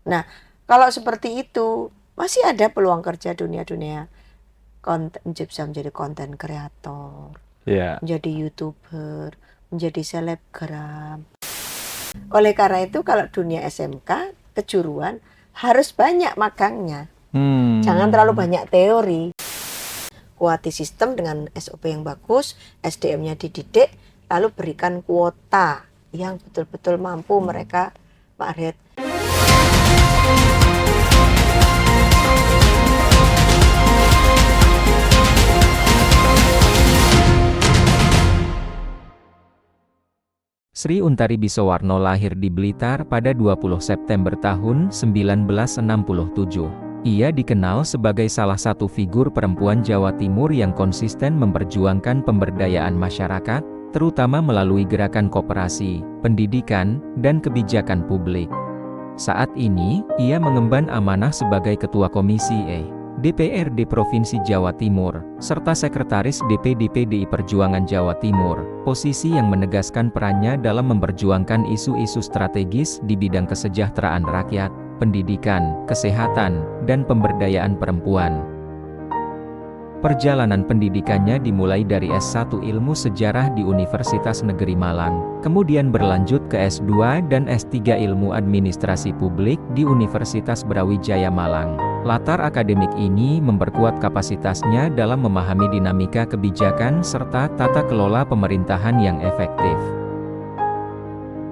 Nah, kalau seperti itu masih ada peluang kerja dunia-dunia konten, bisa menjadi konten kreator, Ya. menjadi YouTuber, menjadi selebgram. Oleh karena itu kalau dunia SMK kejuruan harus banyak magangnya. Jangan terlalu banyak teori. Kuati sistem dengan SOP yang bagus, SDM-nya dididik, lalu berikan kuota yang betul-betul mampu mereka, Pak Red. Sri Untari Bisowarno lahir di Blitar pada 20 September tahun 1967. Ia dikenal sebagai salah satu figur perempuan Jawa Timur yang konsisten memperjuangkan pemberdayaan masyarakat, terutama melalui gerakan koperasi, pendidikan, dan kebijakan publik. Saat ini, ia mengemban amanah sebagai Ketua Komisi DPRD Provinsi Jawa Timur, serta Sekretaris DPD PDI Perjuangan Jawa Timur, posisi yang menegaskan perannya dalam memperjuangkan isu-isu strategis di bidang kesejahteraan rakyat, pendidikan, kesehatan, dan pemberdayaan perempuan. Perjalanan pendidikannya dimulai dari S1 Ilmu Sejarah di Universitas Negeri Malang, kemudian berlanjut ke S2 dan S3 Ilmu Administrasi Publik di Universitas Brawijaya Malang. Latar akademik ini memperkuat kapasitasnya dalam memahami dinamika kebijakan serta tata kelola pemerintahan yang efektif.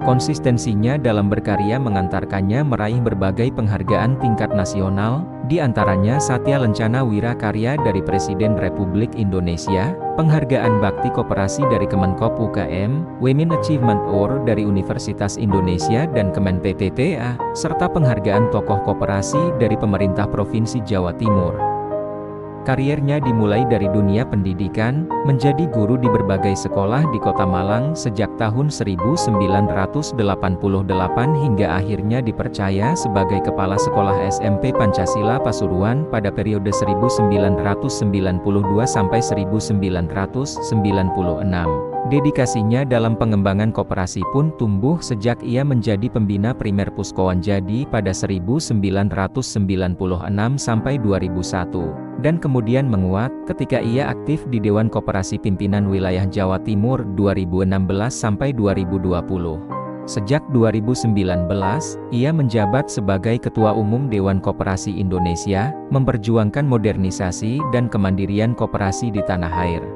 Konsistensinya dalam berkarya mengantarkannya meraih berbagai penghargaan tingkat nasional, di antaranya Satya Lencana Wira Karya dari Presiden Republik Indonesia, Penghargaan Bakti Koperasi dari Kemenkop UKM, Women Achievement Award dari Universitas Indonesia dan Kemen PPPA, serta Penghargaan Tokoh Koperasi dari Pemerintah Provinsi Jawa Timur. Kariernya dimulai dari dunia pendidikan, menjadi guru di berbagai sekolah di Kota Malang sejak tahun 1988 hingga akhirnya dipercaya sebagai Kepala Sekolah SMP Pancasila Pasuruan pada periode 1992 sampai 1996. Dedikasinya dalam pengembangan koperasi pun tumbuh sejak ia menjadi pembina primer Puskowon Jadi pada 1996 sampai 2001, dan kemudian menguat ketika ia aktif di Dewan Koperasi Pimpinan Wilayah Jawa Timur 2016 sampai 2020. Sejak 2019, ia menjabat sebagai Ketua Umum Dewan Koperasi Indonesia, memperjuangkan modernisasi dan kemandirian koperasi di tanah air.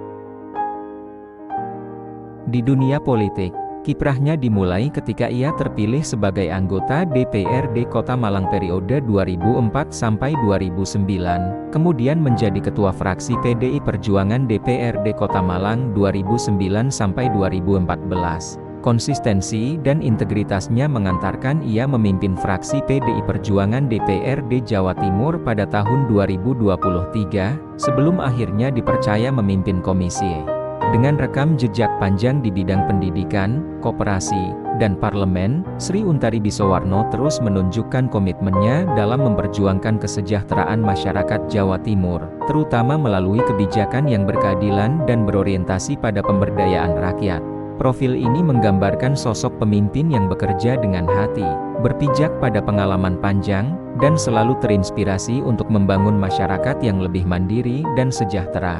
Di dunia politik, kiprahnya dimulai ketika ia terpilih sebagai anggota DPRD Kota Malang periode 2004 sampai 2009, kemudian menjadi ketua fraksi PDI Perjuangan DPRD Kota Malang 2009 sampai 2014. Konsistensi dan integritasnya mengantarkan ia memimpin fraksi PDI Perjuangan DPRD Jawa Timur pada tahun 2023, sebelum akhirnya dipercaya memimpin komisi. Dengan rekam jejak panjang di bidang pendidikan, koperasi, dan parlemen, Sri Untari Bisowarno terus menunjukkan komitmennya dalam memperjuangkan kesejahteraan masyarakat Jawa Timur, terutama melalui kebijakan yang berkeadilan dan berorientasi pada pemberdayaan rakyat. Profil ini menggambarkan sosok pemimpin yang bekerja dengan hati, berpijak pada pengalaman panjang, dan selalu terinspirasi untuk membangun masyarakat yang lebih mandiri dan sejahtera.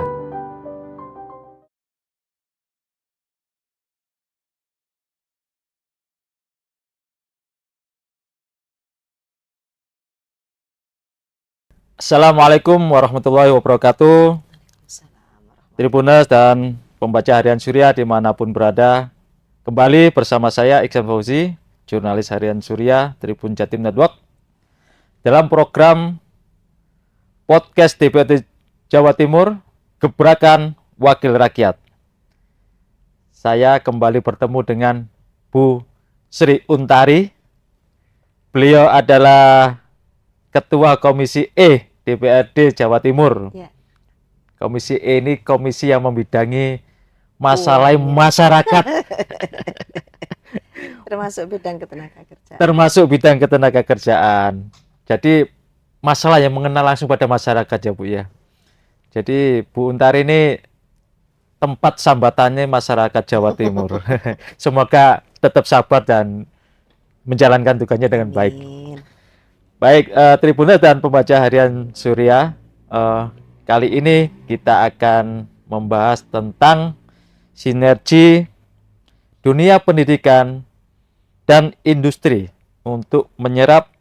Assalamualaikum warahmatullahi wabarakatuh. Tribuners dan pembaca harian Surya dimanapun berada, kembali bersama saya Iksan Fauzi, jurnalis harian Surya Tribun Jatim Network, dalam program podcast DPRD Jawa Timur, Gebrakan Wakil Rakyat. Saya kembali bertemu dengan Bu Sri Untari. Beliau adalah Ketua Komisi E DPRD Jawa Timur. Ya. Komisi E ini komisi yang membidangi masalah masyarakat. Termasuk bidang ketenagakerjaan. Termasuk bidang ketenagakerjaan. Jadi masalah yang mengenal langsung pada masyarakat ya Bu ya. Jadi Bu Untari ini tempat sambatannya masyarakat Jawa Timur. Semoga tetap sabar dan menjalankan tugasnya dengan baik. Amin. Baik, Tribuners dan pembaca harian Surya, kali ini kita akan membahas tentang sinergi dunia pendidikan dan industri untuk menyerap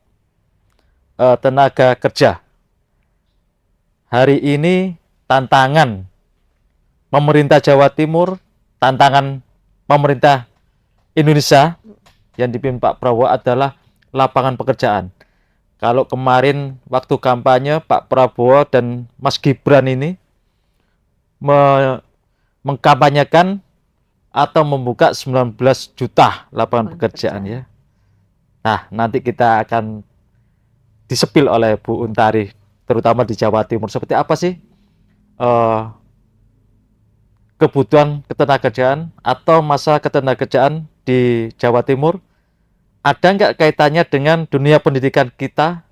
tenaga kerja. Hari ini tantangan pemerintah Jawa Timur, tantangan pemerintah Indonesia yang dipimpin Pak Prabowo adalah lapangan pekerjaan. Kalau kemarin waktu kampanye Pak Prabowo dan Mas Gibran ini mengkampanyekan atau membuka 19 juta lapangan pekerjaan ya. Nah, nanti kita akan disepil oleh Bu Untari, terutama di Jawa Timur. Seperti apa sih kebutuhan ketenagakerjaan atau masa ketenagakerjaan di Jawa Timur? Ada nggak kaitannya dengan dunia pendidikan kita?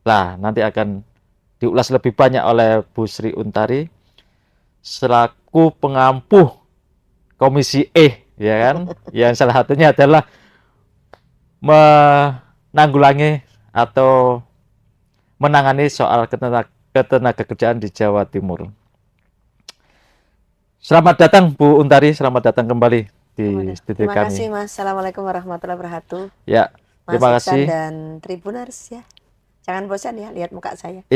Nah, nanti akan diulas lebih banyak oleh Bu Sri Untari selaku pengampuh Komisi E, ya kan? Yang salah satunya adalah menanggulangi atau menangani soal ketenagakerjaan di Jawa Timur. Selamat datang Bu Untari, selamat datang kembali di studio Terima kami. kasih Mas. Assalamualaikum warahmatullahi wabarakatuh. Ya, Mas terima Iksan kasih. dan Tribuners ya. Jangan bosan ya lihat muka saya.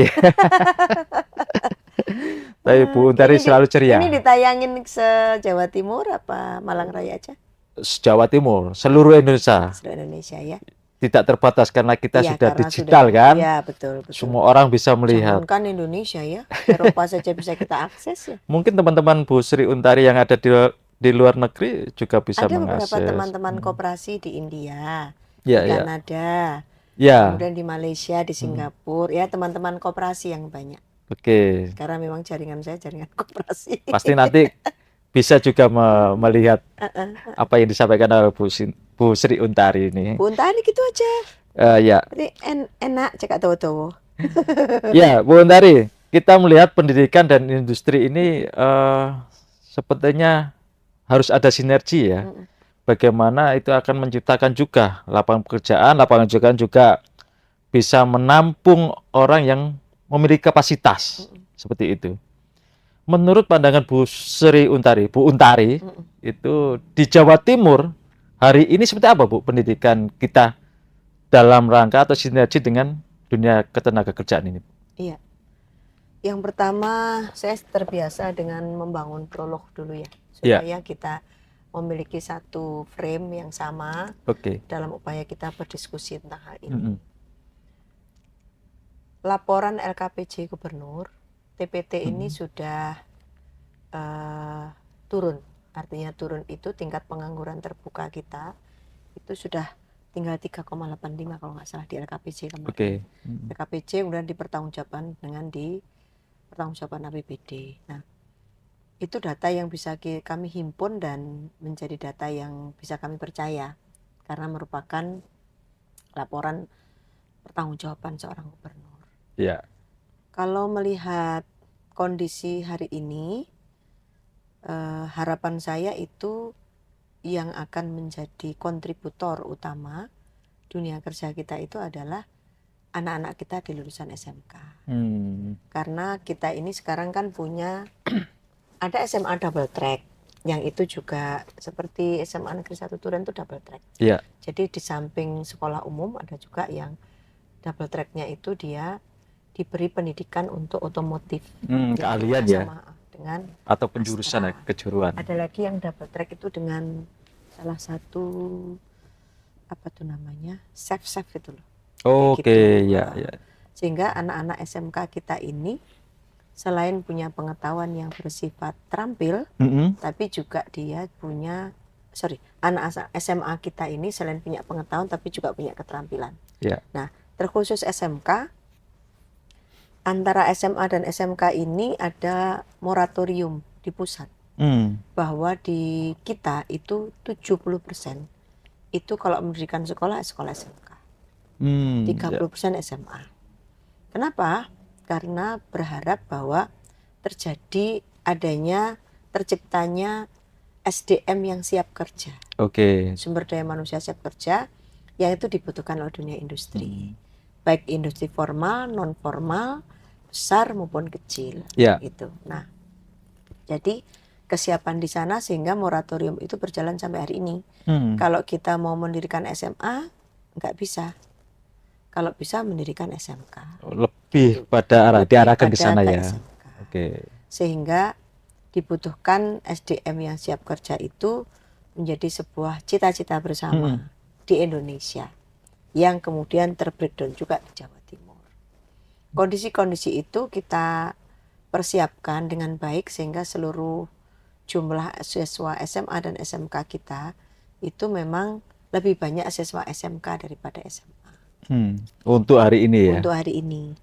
Tapi Bu Untari selalu ceria. Ini ditayangin se-Jawa Timur apa Malang Raya aja? Jawa Timur, seluruh Indonesia. Seluruh Indonesia ya. Tidak terbatas karena kita Iya, sudah karena digital kan. Iya, betul. Semua orang bisa melihat. Jangankan Indonesia ya, Eropa saja bisa kita akses ya. Mungkin teman-teman Bu Sri Untari yang ada di luar negeri juga bisa Ada mengakses. beberapa teman-teman koperasi di India, Ya, di ya. Kanada, Ya, kemudian di Malaysia, di Singapura, ya teman-teman koperasi yang banyak. oke. Karena memang jaringan saya jaringan koperasi. Pasti nanti bisa juga melihat apa yang disampaikan oleh Bu Sri Untari ini. Bu Untari gitu aja. Ya, Jadi enak cekak tahu-tahu. ya, Bu Untari, kita melihat pendidikan dan industri ini sepertinya harus ada sinergi ya. Bagaimana itu akan menciptakan juga lapangan pekerjaan juga bisa menampung orang yang memiliki kapasitas seperti itu. Menurut pandangan Bu Sri Untari, Bu Untari, itu di Jawa Timur hari ini seperti apa Bu pendidikan kita dalam rangka atau sinergi dengan dunia ketenagakerjaan ini? Iya. Yang pertama saya terbiasa dengan membangun prolog dulu ya, supaya kita memiliki satu frame yang sama dalam upaya kita berdiskusi tentang hal ini. Laporan LKPJ Gubernur TPT ini sudah turun, artinya turun itu tingkat pengangguran terbuka kita itu sudah tinggal 3,85 kalau nggak salah di LKPJ kemarin. LKPJ kemudian dipertanggungjawabkan dengan di pertanggungjawaban APBD. Nah, itu data yang bisa kami himpun dan menjadi data yang bisa kami percaya karena merupakan laporan pertanggungjawaban seorang gubernur. Ya. Kalau melihat kondisi hari ini, harapan saya itu yang akan menjadi kontributor utama dunia kerja kita itu adalah anak-anak kita di lulusan SMK. Karena kita ini sekarang kan punya ada SMA double track, yang itu juga seperti SMA Negeri 1 Duren itu double track. Iya. Jadi di samping sekolah umum ada juga yang double tracknya itu dia diberi pendidikan untuk otomotif. Keahlian ya. Dengan atau penjurusan ya, kejuruan. Ada lagi yang double track itu dengan salah satu apa tuh namanya chef itu loh. Oke, ya. Sehingga anak-anak SMK kita ini selain punya pengetahuan yang bersifat terampil, tapi juga dia punya anak SMA kita ini selain punya pengetahuan tapi juga punya keterampilan. Nah, terkhusus SMK, antara SMA dan SMK ini ada moratorium di pusat. Bahwa di kita itu 70% itu kalau mendirikan sekolah SMK. 30% SMA. Kenapa? Karena berharap bahwa terciptanya SDM yang siap kerja. Sumber daya manusia siap kerja yang itu dibutuhkan oleh dunia industri. baik industri formal, non formal, besar maupun kecil. Ya. Gitu. Nah, jadi kesiapan di sana sehingga moratorium itu berjalan sampai hari ini. Kalau kita mau mendirikan SMA, nggak bisa. Kalau bisa mendirikan SMK. Lebih pada diarahkan ke sana ya. SMK. Oke. Sehingga dibutuhkan SDM yang siap kerja itu menjadi sebuah cita-cita bersama di Indonesia yang kemudian terbreakdown juga di Jawa Timur. Kondisi-kondisi itu kita persiapkan dengan baik sehingga seluruh jumlah siswa SMA dan SMK kita itu memang lebih banyak siswa SMK daripada SMA. Untuk hari ini ya. Untuk hari ini.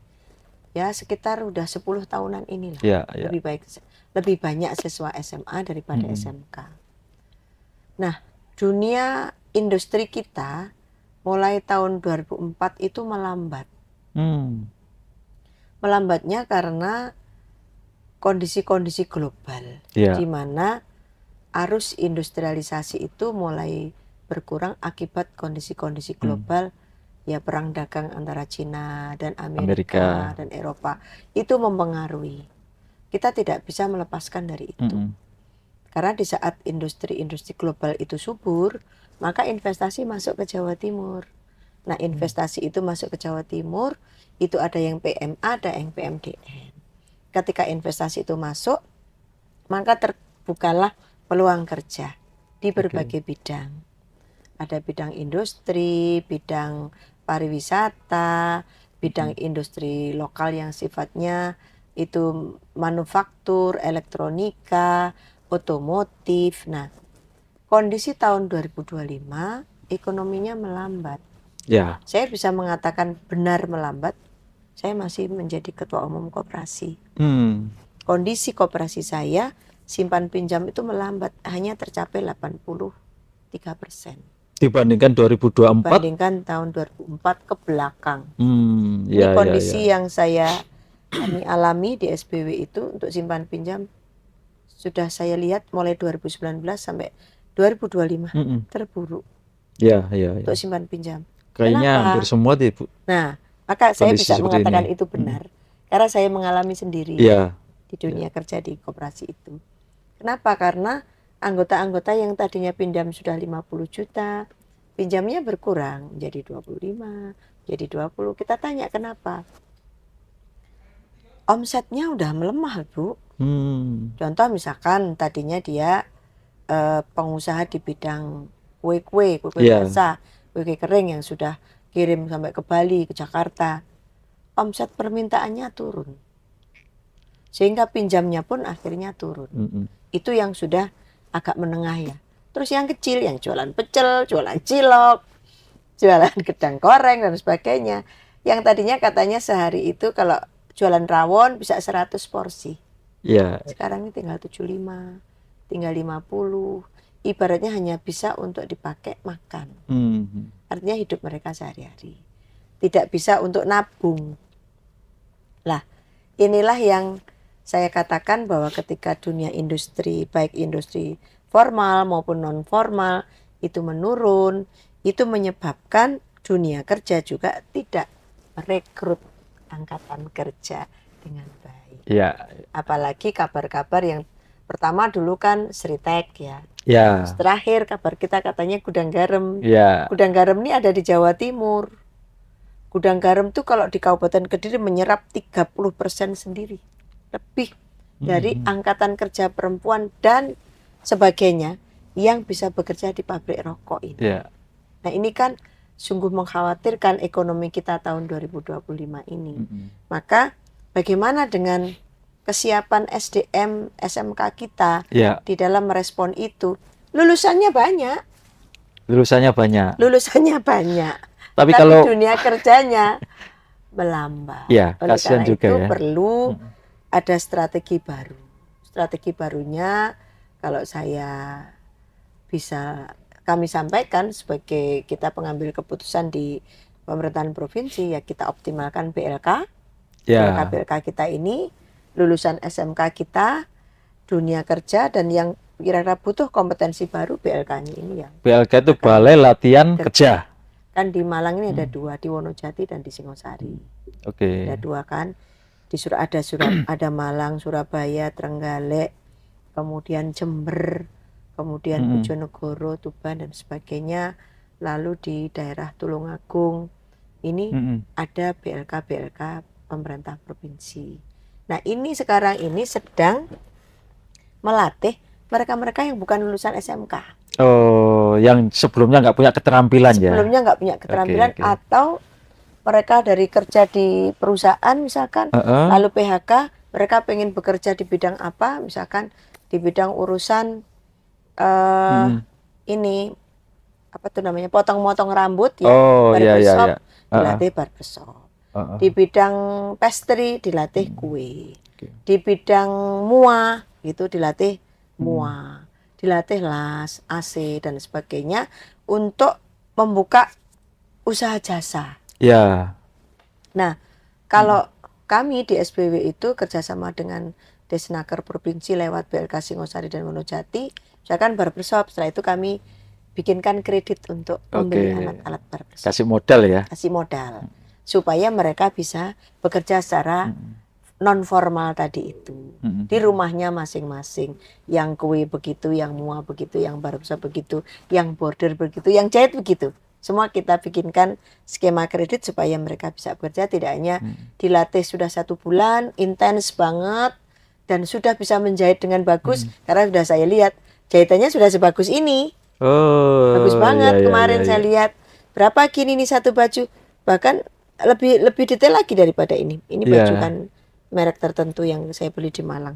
Ya sekitar udah 10 tahunan inilah. Ya. Lebih banyak siswa SMA daripada SMK. Nah, dunia industri kita mulai tahun 2004 itu melambat. Melambatnya karena kondisi-kondisi global, di mana arus industrialisasi itu mulai berkurang akibat kondisi-kondisi global, ya perang dagang antara Cina dan Amerika dan Eropa itu mempengaruhi. Kita tidak bisa melepaskan dari itu. Karena di saat industri-industri global itu subur, maka investasi masuk ke Jawa Timur. Nah, investasi itu masuk ke Jawa Timur, itu ada yang PMA, ada yang PMDN. Ketika investasi itu masuk, maka terbukalah peluang kerja di berbagai bidang. Ada bidang industri, bidang pariwisata, bidang industri lokal yang sifatnya itu manufaktur, elektronika, otomotif. Nah, kondisi tahun 2025 ekonominya melambat. Ya. Saya bisa mengatakan benar melambat. Saya masih menjadi ketua umum koperasi. Kondisi koperasi saya simpan pinjam itu melambat, hanya tercapai 83%. Dibandingkan 2024? Dibandingkan tahun 2004 ke belakang. Ini kondisi yang kami alami di SBW itu untuk simpan pinjam sudah saya lihat mulai 2019 sampai 2025 terburuk. Untuk simpan pinjam. Kayaknya hampir semua deh, Bu. Nah, maka saya bisa mengatakan ini. itu benar. Karena saya mengalami sendiri di dunia kerja di koperasi itu. Kenapa? Karena anggota-anggota yang tadinya pinjam sudah 50 juta, pinjamnya berkurang menjadi 25, jadi 20. Kita tanya kenapa? Omsetnya udah melemah, Bu. Contoh misalkan tadinya dia pengusaha di bidang kue basah, kue kering yang sudah kirim sampai ke Bali, ke Jakarta. Omset permintaannya turun. Sehingga pinjamnya pun akhirnya turun. Itu yang sudah agak menengah ya. Terus yang kecil, yang jualan pecel, jualan cilok, jualan gedang goreng dan sebagainya. Yang tadinya katanya sehari itu kalau jualan rawon bisa 100 porsi. Sekarang ini tinggal 75, tinggal 50. Ibaratnya hanya bisa untuk dipakai makan. Artinya hidup mereka sehari-hari. Tidak bisa untuk nabung. Lah, inilah yang saya katakan bahwa ketika dunia industri, baik industri formal maupun non formal itu menurun, itu menyebabkan dunia kerja juga tidak merekrut angkatan kerja dengan baik. Apalagi kabar-kabar yang pertama dulu kan Sritek ya. Terakhir kabar kita katanya gudang garam. Gudang garam ini ada di Jawa Timur. Gudang garam itu kalau di Kabupaten Kediri menyerap 30% sendiri. Lebih dari angkatan kerja perempuan dan sebagainya yang bisa bekerja di pabrik rokok ini. Nah, ini kan sungguh mengkhawatirkan ekonomi kita tahun 2025 ini. Maka bagaimana dengan kesiapan SDM SMK kita di dalam merespon itu? Lulusannya banyak. Tapi kalau dunia kerjanya melambat. Oleh karena itu perlu ada strategi baru. Strategi barunya kalau saya bisa kami sampaikan sebagai kita pengambil keputusan di pemerintahan provinsi, ya kita optimalkan BLK. BLK kita ini lulusan SMK kita, dunia kerja, dan yang kira-kira butuh kompetensi baru BLK-nya ini ya. BLK itu Balai Latihan Kerja. Kan di Malang ini ada 2, di Wonojati dan di Singosari. Oke. Ada 2 kan. Ada Malang, Surabaya, Trenggalek, kemudian Jember, kemudian Bojonegoro, Tuban dan sebagainya. Lalu di daerah Tulungagung ini ada BLK pemerintah provinsi. Nah, ini sekarang ini sedang melatih mereka-mereka yang bukan lulusan SMK. Oh, yang sebelumnya nggak punya keterampilan ya? Sebelumnya nggak punya keterampilan, atau mereka dari kerja di perusahaan misalkan, lalu PHK, mereka pengen bekerja di bidang apa, misalkan di bidang urusan ini apa tuh namanya, potong-potong rambut ya, barbershop, dilatih barbershop. Di bidang pastry dilatih kue. Di bidang mua gitu dilatih mua. Dilatih las, AC dan sebagainya untuk membuka usaha jasa. Ya. Nah, kalau kami di SBW itu kerjasama dengan Desnaker Provinsi lewat BLK Singosari dan Wonojati, misalkan barbershop, setelah itu kami bikinkan kredit untuk membeli alat-alat barbershop. Kasih modal ya? Kasih modal, supaya mereka bisa bekerja secara non formal tadi itu, di rumahnya masing-masing. Yang kue begitu, yang mua begitu, yang barbershop begitu, yang bordir begitu, yang jahit begitu. Semua kita bikinkan skema kredit supaya mereka bisa bekerja, tidak hanya dilatih sudah 1 bulan, intens banget, dan sudah bisa menjahit dengan bagus, karena sudah saya lihat jahitannya sudah sebagus ini. Bagus banget. Kemarin saya lihat berapa gini nih satu baju, bahkan lebih detail lagi daripada ini. Ini baju kan merek tertentu yang saya beli di Malang.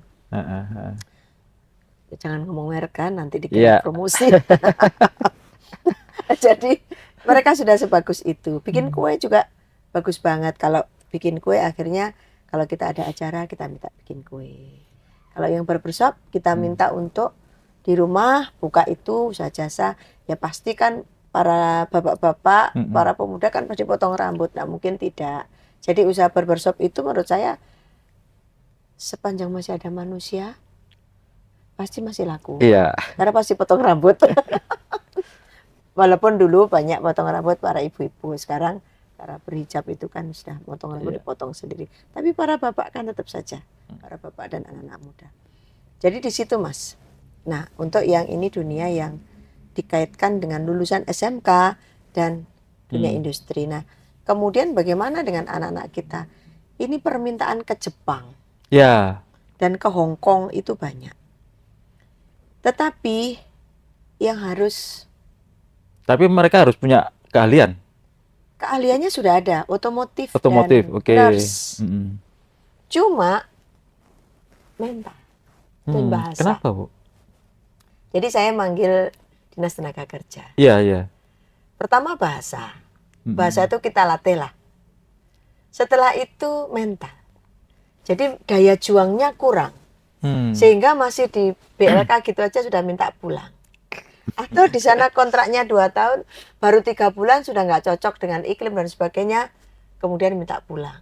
Jangan ngomong merek kan, nanti dikira promosi. Jadi mereka sudah sebagus itu. Bikin kue juga bagus banget. Kalau bikin kue akhirnya kalau kita ada acara kita minta bikin kue. Kalau yang barbershop kita minta untuk di rumah buka itu usaha jasa, ya pasti kan para bapak-bapak, para pemuda kan pasti potong rambut. Nah, mungkin tidak. Jadi usaha barbershop itu menurut saya sepanjang masih ada manusia pasti masih laku. Iya. Karena pasti potong rambut. Walaupun dulu banyak potong rambut para ibu-ibu, sekarang para berhijab itu kan sudah potong rambut dipotong sendiri. Tapi para bapak kan tetap saja, para bapak dan anak-anak muda. Jadi di situ Mas. Nah, untuk yang ini dunia yang dikaitkan dengan lulusan SMK dan dunia industri. Nah, kemudian bagaimana dengan anak-anak kita? Ini permintaan ke Jepang. Ya. Dan ke Hong Kong itu banyak. Tetapi yang harus... Tapi mereka harus punya keahlian. Keahliannya sudah ada, otomotif Otomotif, dan oke. nurse. Cuma mental dan bahasa. Kenapa, Bu? Jadi saya manggil Dinas Tenaga Kerja. Iya, iya. Pertama bahasa. Bahasa itu kita latih lah. Setelah itu mental. Jadi daya juangnya kurang. Sehingga masih di BLK gitu aja sudah minta pulang. Atau di sana kontraknya 2 tahun, baru 3 bulan sudah nggak cocok dengan iklim dan sebagainya, kemudian minta pulang.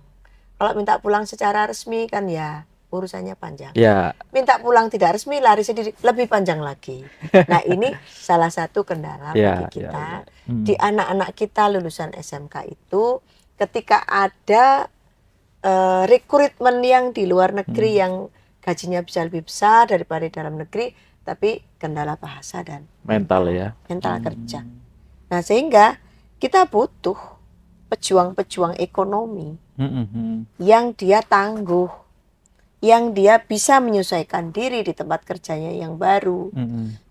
Kalau minta pulang secara resmi kan ya urusannya panjang. Ya. Minta pulang tidak resmi, lari sendiri, lebih panjang lagi. Nah, ini salah satu kendala bagi kita. Di anak-anak kita lulusan SMK itu, ketika ada rekrutmen yang di luar negeri yang gajinya bisa lebih besar daripada di dalam negeri, tapi kendala bahasa dan mental ya. Mental kerja. Nah, sehingga kita butuh pejuang-pejuang ekonomi yang dia tangguh, yang dia bisa menyesuaikan diri di tempat kerjanya yang baru.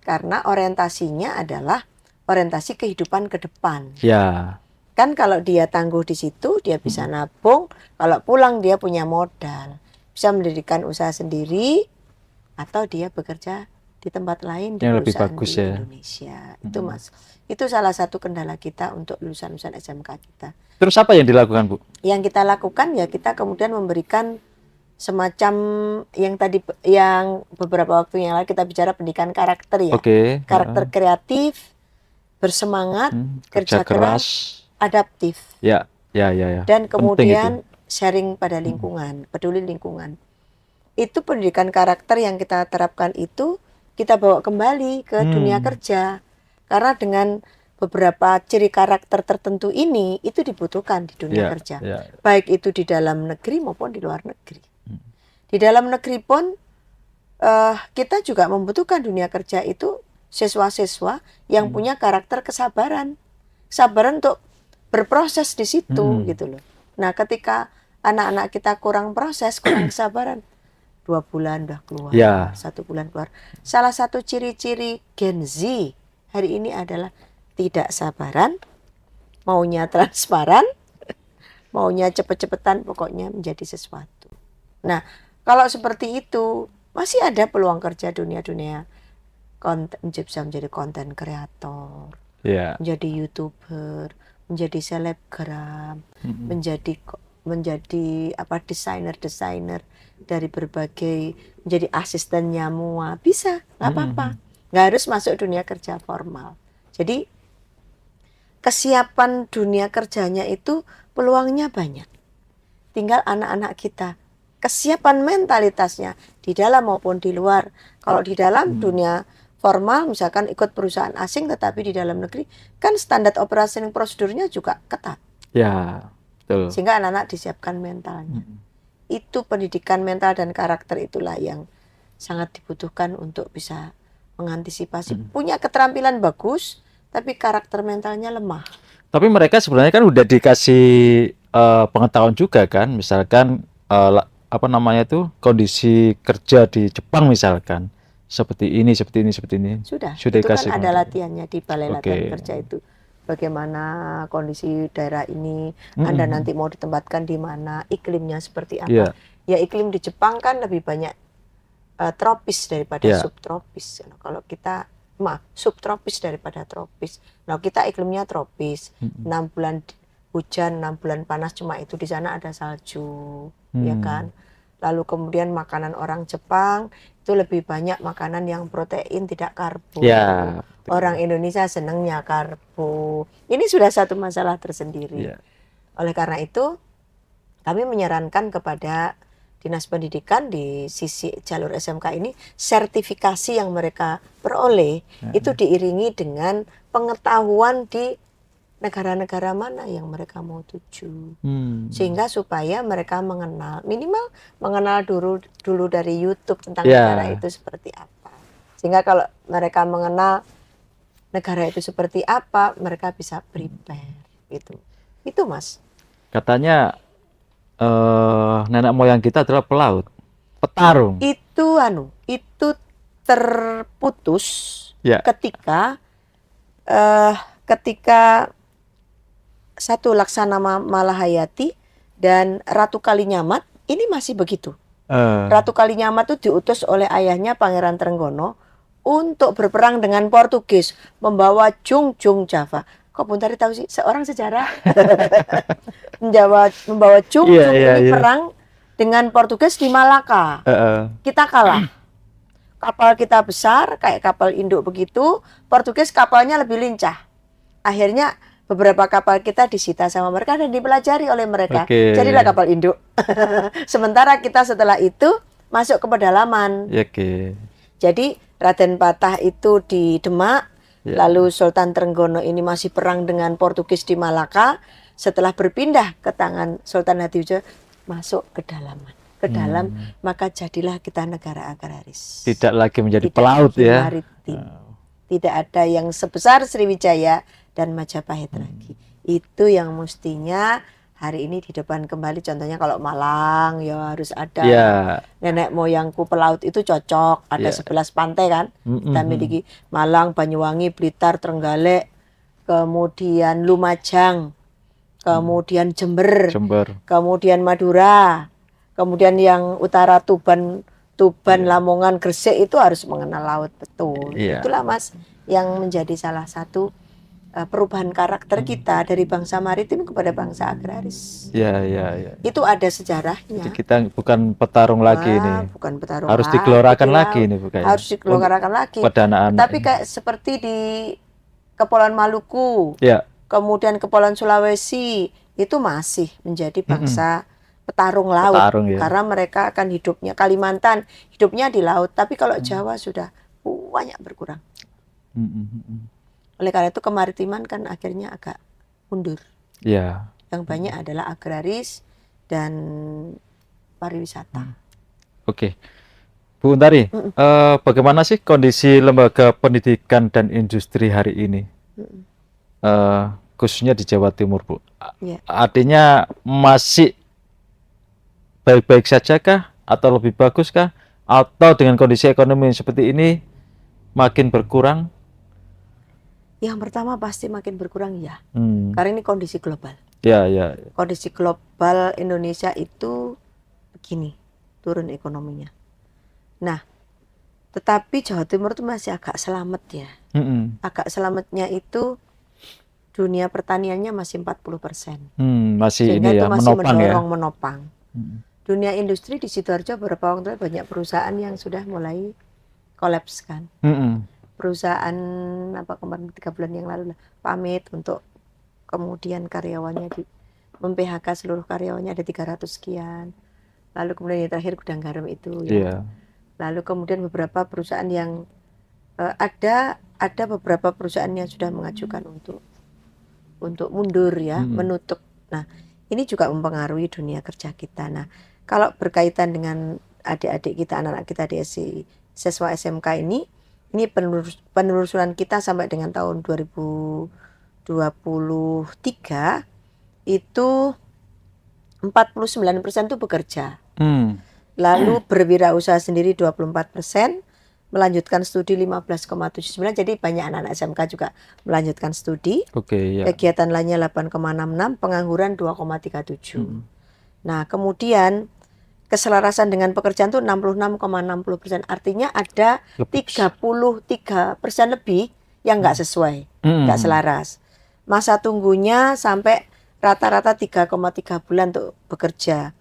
Karena orientasinya adalah orientasi kehidupan ke depan. Ya. Kan kalau dia tangguh di situ, dia bisa nabung, kalau pulang dia punya modal. Bisa mendirikan usaha sendiri, atau dia bekerja di tempat lain di yang lebih perusahaan bagus di ya. Indonesia. Itu Mas. Itu salah satu kendala kita untuk lulusan-lulusan SMK kita. Terus apa yang dilakukan, Bu? Yang kita lakukan ya kita kemudian memberikan semacam yang tadi, yang beberapa waktu yang lalu kita bicara pendidikan karakter ya. Karakter kreatif, bersemangat, kerja keras, adaptif. Ya. Dan kemudian sharing pada lingkungan, peduli lingkungan. Itu pendidikan karakter yang kita terapkan itu kita bawa kembali ke dunia kerja. Karena dengan beberapa ciri karakter tertentu ini itu dibutuhkan di dunia kerja. Baik itu di dalam negeri maupun di luar negeri. Di dalam negeri pun kita juga membutuhkan dunia kerja itu siswa-siswa yang punya karakter kesabaran. Kesabaran untuk berproses di situ gitu loh. Nah, ketika anak-anak kita kurang proses, kurang kesabaran, 2 bulan udah keluar, 1 bulan keluar. Salah satu ciri-ciri Gen Z hari ini adalah tidak sabaran, maunya transparan, maunya cepet-cepetan, pokoknya menjadi sesuatu. Nah, kalau seperti itu, masih ada peluang kerja dunia-dunia konten, bisa menjadi konten kreator, menjadi YouTuber, menjadi selebgram, menjadi desainer dari berbagai, menjadi asistennya mua, bisa, nggak apa-apa, nggak harus masuk dunia kerja formal. Jadi kesiapan dunia kerjanya itu peluangnya banyak. Tinggal anak-anak kita, kesiapan mentalitasnya di dalam maupun di luar. Kalau di dalam dunia formal, misalkan ikut perusahaan asing, tetapi di dalam negeri, kan standar operasi prosedurnya juga ketat. Ya, betul. Sehingga anak-anak disiapkan mentalnya. Itu pendidikan mental dan karakter itulah yang sangat dibutuhkan untuk bisa mengantisipasi. Punya keterampilan bagus, tapi karakter mentalnya lemah. Tapi mereka sebenarnya kan udah dikasih pengetahuan juga kan, misalkan kondisi kerja di Jepang misalkan seperti ini. Sudah itu dikasih kan ada latihannya di balai latihan kerja itu. Bagaimana kondisi daerah ini, Anda nanti mau ditempatkan di mana, iklimnya seperti apa. Ya iklim di Jepang kan lebih banyak tropis daripada subtropis. Kalau kita subtropis daripada tropis. Nah, kita iklimnya tropis. 6 bulan hujan, 6 bulan panas, cuma itu di sana ada salju, ya kan. Lalu kemudian makanan orang Jepang itu lebih banyak makanan yang protein, tidak karbo. Orang Indonesia senangnya karbo. Ini sudah satu masalah tersendiri. Oleh karena itu, kami menyarankan kepada Dinas Pendidikan di sisi jalur SMK ini, sertifikasi yang mereka peroleh itu diiringi dengan pengetahuan di negara-negara mana yang mereka mau tuju. Sehingga supaya mereka mengenal, minimal mengenal dulu dari YouTube tentang negara itu seperti apa. Sehingga kalau mereka mengenal negara itu seperti apa, mereka bisa prepare gitu. Itu Mas. Katanya nenek moyang kita adalah pelaut, petarung. Itu terputus ketika satu Laksamana Malahayati dan Ratu Kalinyamat ini masih begitu. Ratu Kalinyamat itu diutus oleh ayahnya Pangeran Trenggono untuk berperang dengan Portugis, membawa Jung Java. Kok Bung Tari tahu sih? Seorang sejarah. membawa Jung ini perang dengan Portugis di Malaka. Kita kalah. Kapal kita besar, kayak kapal induk begitu. Portugis kapalnya lebih lincah. Akhirnya beberapa kapal kita disita sama mereka dan dipelajari oleh mereka. Jadilah kapal induk. Sementara kita setelah itu masuk ke pedalaman. Jadi Raden Patah itu di Demak, lalu Sultan Trenggono ini masih perang dengan Portugis di Malaka. Setelah berpindah ke tangan Sultan Hatijoyo, masuk ke dalam, maka jadilah kita negara agraris. Tidak lagi menjadi pelaut ya. Maritim. Tidak ada yang sebesar Sriwijaya dan Majapahit lagi. Itu yang mestinya hari ini di depan kembali. Contohnya kalau Malang ya harus ada. Nenek moyangku pelaut itu cocok. Ada 11 pantai kan. Kita miliki Malang, Banyuwangi, Blitar, Trenggalek, kemudian Lumajang, kemudian Jember, kemudian Madura, kemudian yang utara Tuban, Lamongan, Gresik itu harus mengenal laut betul. Itulah Mas yang menjadi salah satu perubahan karakter kita dari bangsa maritim kepada bangsa agraris. Itu ada sejarahnya. Jadi kita bukan petarung lagi ini. Bukan petarung. Harus digelorakan lagi ini bukan. Harus digelorakan lagi. Tapi kayak seperti di Kepulauan Maluku, kemudian Kepulauan Sulawesi itu masih menjadi bangsa petarung laut. Karena mereka akan hidupnya, Kalimantan hidupnya di laut. Tapi kalau Jawa sudah banyak berkurang. Oleh karena itu kemaritiman kan akhirnya agak mundur. Ya. Yang banyak adalah agraris dan pariwisata. Oke. Bu Untari, Mm-mm. bagaimana sih kondisi lembaga pendidikan dan industri hari ini? Mm-mm. Khususnya di Jawa Timur, Bu. Ya. Artinya masih baik-baik saja kah? Atau lebih bagus kah? Atau dengan kondisi ekonomi yang seperti ini makin berkurang? Yang pertama pasti makin berkurang ya. Hmm. Karena ini kondisi global. Ya, ya. Kondisi global Indonesia itu begini, turun ekonominya. Nah, tetapi Jawa Timur itu masih agak selamat ya. Mm-mm. Agak selamatnya itu dunia pertaniannya masih 40%. Masih Sehingga ini itu ya, masih menopang ya. mendorong, menopang. Mm. Dunia industri di Sidoarjo beberapa waktu lalu banyak perusahaan yang sudah mulai kolaps kan. Mm-mm. Perusahaan apa kemarin 3 bulan yang lalu lah, pamit untuk kemudian karyawannya mem-PHK seluruh karyawannya ada 300 sekian. Lalu kemudian yang terakhir gudang garam itu ya. Iya. Lalu kemudian beberapa perusahaan yang ada beberapa perusahaan yang sudah mengajukan untuk mundur ya, menutup. Nah, ini juga mempengaruhi dunia kerja kita. Nah, kalau berkaitan dengan adik-adik kita, anak-anak kita di siswa SMK ini penelusuran kita sampai dengan tahun 2023 itu 49% itu bekerja. Lalu berwirausaha sendiri 24%, melanjutkan studi 15,79, jadi banyak anak-anak SMK juga melanjutkan studi. Oke, ya. Kegiatan lainnya 8,66, pengangguran 2,37. Nah, kemudian keselarasan dengan pekerjaan itu 66,60%. Artinya ada 33% lebih yang nggak sesuai, nggak selaras. Masa tunggunya sampai rata-rata 3,3 bulan untuk bekerja.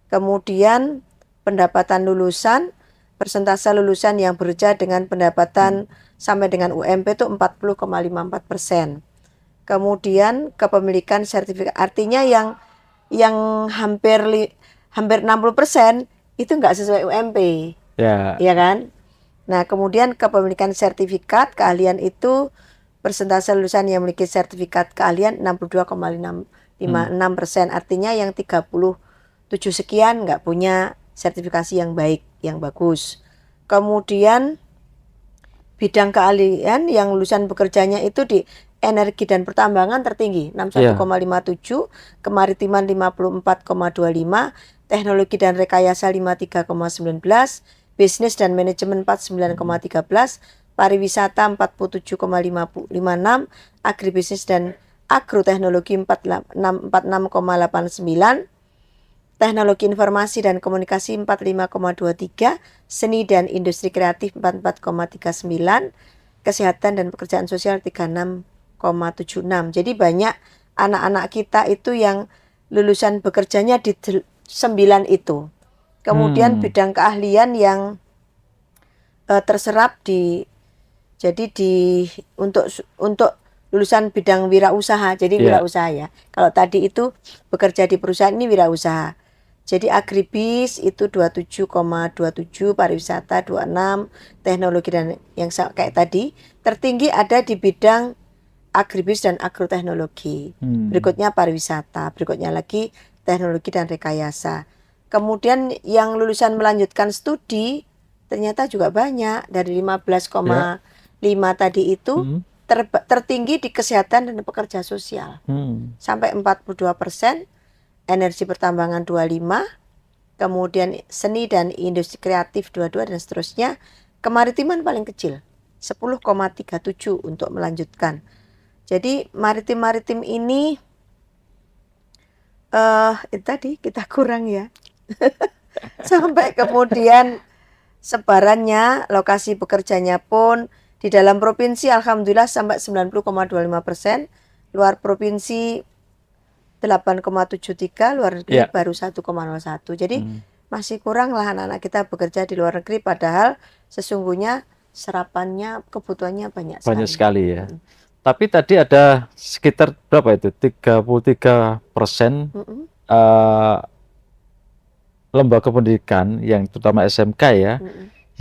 Kemudian pendapatan lulusan, persentase lulusan yang bekerja dengan pendapatan sampai dengan UMP itu 40,54%. Kemudian kepemilikan sertifikat, artinya yang hampir 60% itu nggak sesuai UMP, ya kan? Nah, kemudian kepemilikan sertifikat keahlian itu persentase lulusan yang memiliki sertifikat keahlian 62,56%, artinya yang 37 sekian nggak punya sertifikasi yang baik, yang bagus. Kemudian bidang keahlian yang lulusan bekerjanya itu di energi dan pertambangan tertinggi 61,57, kemaritiman 54,25, teknologi dan rekayasa 53,19, bisnis dan manajemen 49,13, pariwisata 47,56, agribisnis dan agroteknologi 46,89, teknologi informasi dan komunikasi 45,23, seni dan industri kreatif 44,39, kesehatan dan pekerjaan sosial 36,76. Jadi banyak anak-anak kita itu yang lulusan bekerjanya di 9 itu. Kemudian bidang keahlian yang terserap untuk lulusan bidang wirausaha. Jadi wirausaha ya. Kalau tadi itu bekerja di perusahaan, ini wirausaha. Jadi agribis itu 27,27, pariwisata 26, teknologi dan yang kayak tadi. Tertinggi ada di bidang agribis dan agroteknologi. Berikutnya pariwisata, berikutnya lagi teknologi dan rekayasa. Kemudian yang lulusan melanjutkan studi ternyata juga banyak, dari 15,5 tadi itu tertinggi di kesehatan dan pekerja sosial. Sampai 42%, energi pertambangan 25, kemudian seni dan industri kreatif 22 dan seterusnya. Kemaritiman paling kecil 10,37 untuk melanjutkan. Jadi maritim ini tadi kita kurang ya. Sampai kemudian sebarannya, lokasi bekerjanya pun di dalam provinsi alhamdulillah sampai 90,25%, luar provinsi 8,73, luar negeri baru 1,01. Jadi masih kurang lah anak-anak kita bekerja di luar negeri, padahal sesungguhnya serapannya, kebutuhannya banyak sekali. Banyak sekali ya. Tapi tadi ada sekitar berapa itu? 33% lembaga pendidikan yang terutama SMK ya,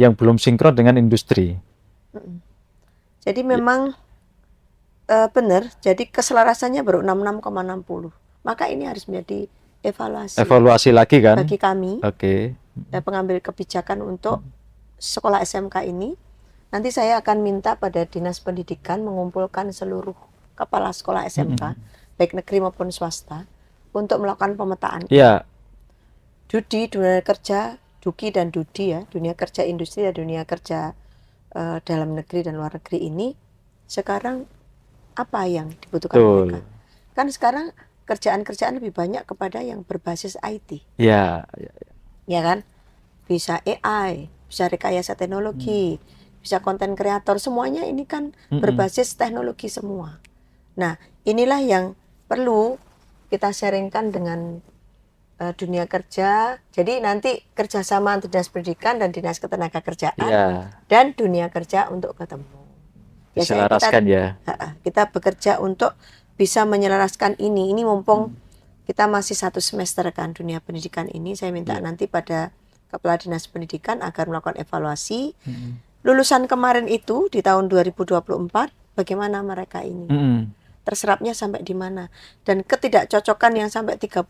yang belum sinkron dengan industri. Jadi memang Benar, jadi keselarasannya baru 66,60. Maka ini harus menjadi evaluasi Evaluasi lagi kan? bagi kami, Oke. pengambil kebijakan untuk sekolah SMK ini. Nanti saya akan minta pada Dinas Pendidikan mengumpulkan seluruh kepala sekolah SMK, baik negeri maupun swasta, untuk melakukan pemetaan. Iya. Dudi, dunia kerja, Duki dan Dudi ya, dunia kerja industri dan dunia kerja dalam negeri dan luar negeri ini sekarang apa yang dibutuhkan Betul. mereka. Kan sekarang kerjaan-kerjaan lebih banyak kepada yang berbasis IT. Iya. Ya kan? Bisa AI, bisa rekayasa teknologi, bisa konten kreator, semuanya ini kan berbasis teknologi semua. Nah, inilah yang perlu kita sharingkan dengan dunia kerja. Jadi nanti kerjasama antara Dinas Pendidikan dan Dinas Ketenagakerjaan dan dunia kerja untuk ketemu. Diselaraskan ya. Kita bekerja untuk bisa menyelaraskan ini. Ini mumpung kita masih 1 semester kan dunia pendidikan ini. Saya minta nanti pada Kepala Dinas Pendidikan agar melakukan evaluasi. Lulusan kemarin itu di tahun 2024, bagaimana mereka ini? Terserapnya sampai di mana? Dan ketidakcocokan yang sampai 33%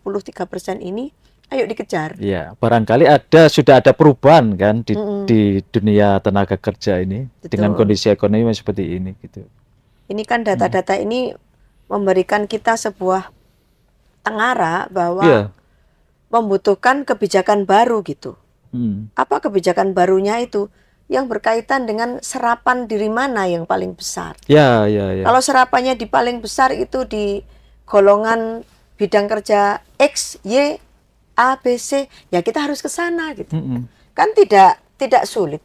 ini, ayo dikejar. Iya, barangkali sudah ada perubahan kan di dunia tenaga kerja ini. Betul. Dengan kondisi ekonomi seperti ini gitu. Ini kan data-data ini memberikan kita sebuah tengara bahwa membutuhkan kebijakan baru gitu. Apa kebijakan barunya itu? Yang berkaitan dengan serapan diri mana yang paling besar. Ya. Kalau serapannya di paling besar itu di golongan bidang kerja X, Y, A, B, C, ya kita harus ke sana gitu. Kan tidak sulit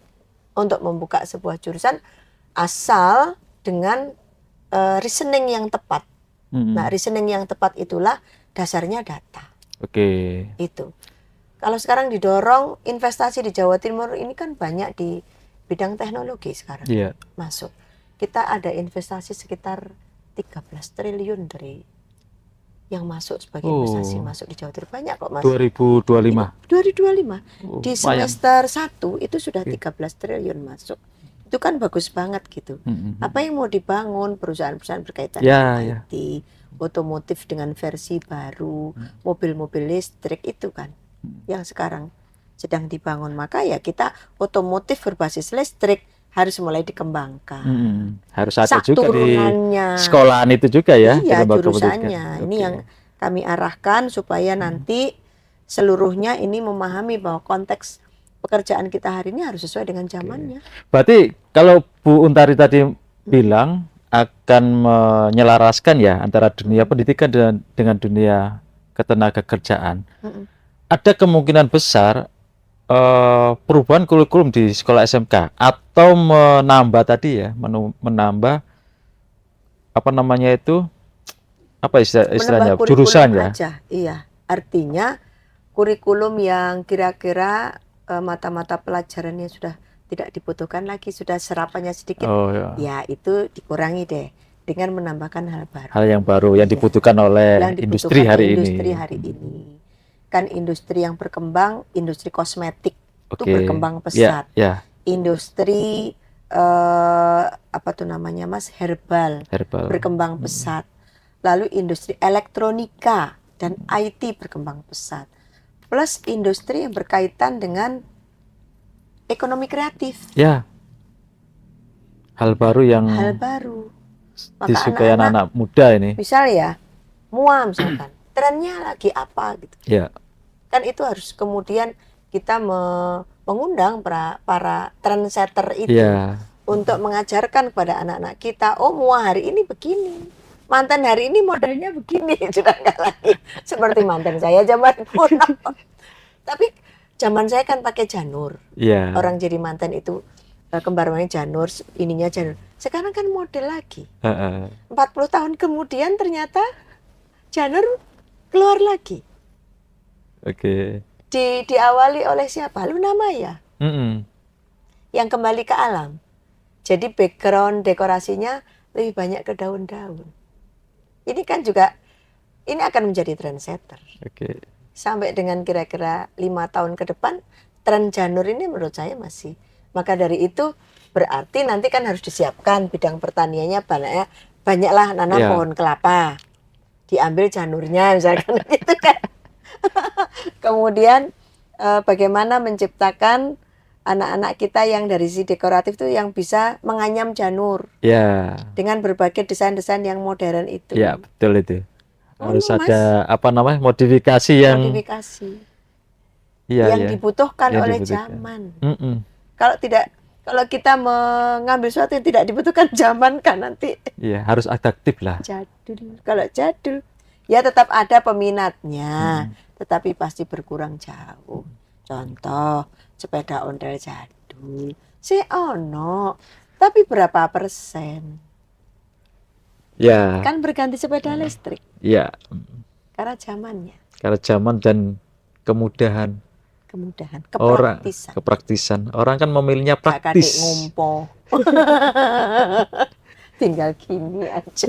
untuk membuka sebuah jurusan asal dengan reasoning yang tepat. Nah, reasoning yang tepat itulah dasarnya data. Oke. Itu. Kalau sekarang didorong investasi di Jawa Timur ini kan banyak di bidang teknologi sekarang masuk. Kita ada investasi sekitar 13 triliun dari yang masuk sebagai investasi masuk di Jawa Timur. Banyak kok Mas. 2025. Di semester 1 itu sudah 13 triliun masuk. Itu kan bagus banget gitu. Apa yang mau dibangun perusahaan-perusahaan berkaitan dengan IT, otomotif dengan versi baru, mobil-mobil listrik itu kan yang sekarang sedang dibangun. Maka ya kita otomotif berbasis listrik harus mulai dikembangkan. Harus ada juga turunannya. Di sekolahan itu juga ya. Iya, jurusannya. Ini yang kami arahkan supaya nanti seluruhnya ini memahami bahwa konteks pekerjaan kita hari ini harus sesuai dengan zamannya. Berarti kalau Bu Untari tadi bilang akan menyelaraskan ya antara dunia pendidikan dengan dunia ketenagakerjaan. Ada kemungkinan besar perubahan kurikulum di sekolah SMK atau menambah tadi ya, menambah apa namanya itu, apa istilahnya jurusan ya? Iya, artinya kurikulum yang kira-kira mata-mata pelajarannya sudah tidak dibutuhkan lagi, sudah serapannya sedikit, ya itu dikurangi deh dengan menambahkan hal baru. Hal yang baru yang dibutuhkan oleh industri hari ini. Kan industri yang berkembang, industri kosmetik itu berkembang pesat. Industri apa tuh namanya Mas, herbal. Berkembang pesat. Lalu industri elektronika dan IT berkembang pesat. Plus industri yang berkaitan dengan ekonomi kreatif. Ya. Hal baru yang disukai anak-anak muda ini. Misal ya, MUA misalkan. Trennya lagi apa gitu. Kan itu harus kemudian kita mengundang para trendsetter itu untuk mengajarkan kepada anak-anak kita, oh MUA hari ini begini, mantan hari ini modelnya begini, sudah nggak lagi seperti mantan saya zaman purna. Tapi zaman saya kan pakai janur, orang jadi mantan itu kembarannya janur, ininya janur. Sekarang kan model lagi. 40 tahun kemudian ternyata janur keluar lagi. Diawali oleh siapa? Luna Maya. Yang kembali ke alam. Jadi background dekorasinya lebih banyak ke daun-daun. Ini kan juga, ini akan menjadi trendsetter. Sampai dengan kira-kira 5 tahun ke depan, tren janur ini menurut saya masih. Maka dari itu berarti nanti kan harus disiapkan bidang pertaniannya banyaklah nanam Ya. pohon kelapa, diambil janurnya misalkan gitu kan. Kemudian bagaimana menciptakan anak-anak kita yang dari sisi dekoratif itu yang bisa menganyam janur Ya, dengan berbagai desain-desain yang modern itu. ya betul itu. Harus Mas, ada apa namanya modifikasi yang modifikasi iya yang ya. dibutuhkan Yang oleh dibutuhkan. zaman. Mm-mm. Kalau kita mengambil sesuatu yang tidak dibutuhkan zaman kan nanti Iya, harus adaptif lah. jadul. Kalau jadul ya tetap ada peminatnya, tetapi pasti berkurang jauh. Contoh sepeda ondel jadul, ono, tapi berapa persen? Ya, Kan berganti sepeda listrik ya. karena zamannya, Karena zaman dan kemudahan kemudahan, orang, kepraktisan. kepraktisan. Orang kan memilihnya Gak kadek praktis. ngumpo. Tinggal gini aja.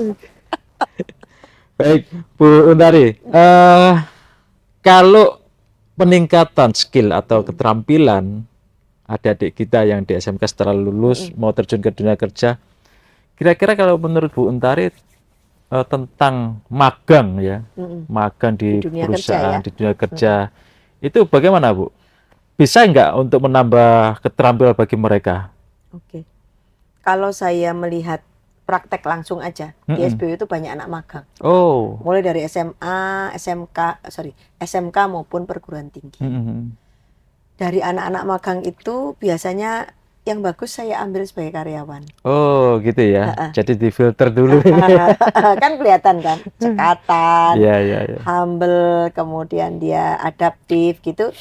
Baik, Bu Untari. Kalau peningkatan skill atau keterampilan adik-adik kita yang di SMK setelah lulus mau terjun ke dunia kerja, kira-kira kalau menurut Bu Untari tentang magang ya, magang di Di dunia perusahaan, kerja ya. di dunia kerja, itu bagaimana Bu? Bisa nggak untuk menambah keterampilan bagi mereka? Oke. Kalau saya melihat praktek langsung aja, di SBY itu banyak anak magang. Oh. Mulai dari SMA, SMK maupun perguruan tinggi. Dari anak-anak magang itu biasanya yang bagus saya ambil sebagai karyawan. Oh, gitu ya. Jadi difilter dulu. Kan kelihatan kan, cekatan, Iya, iya, iya. humble, kemudian dia adaptif gitu.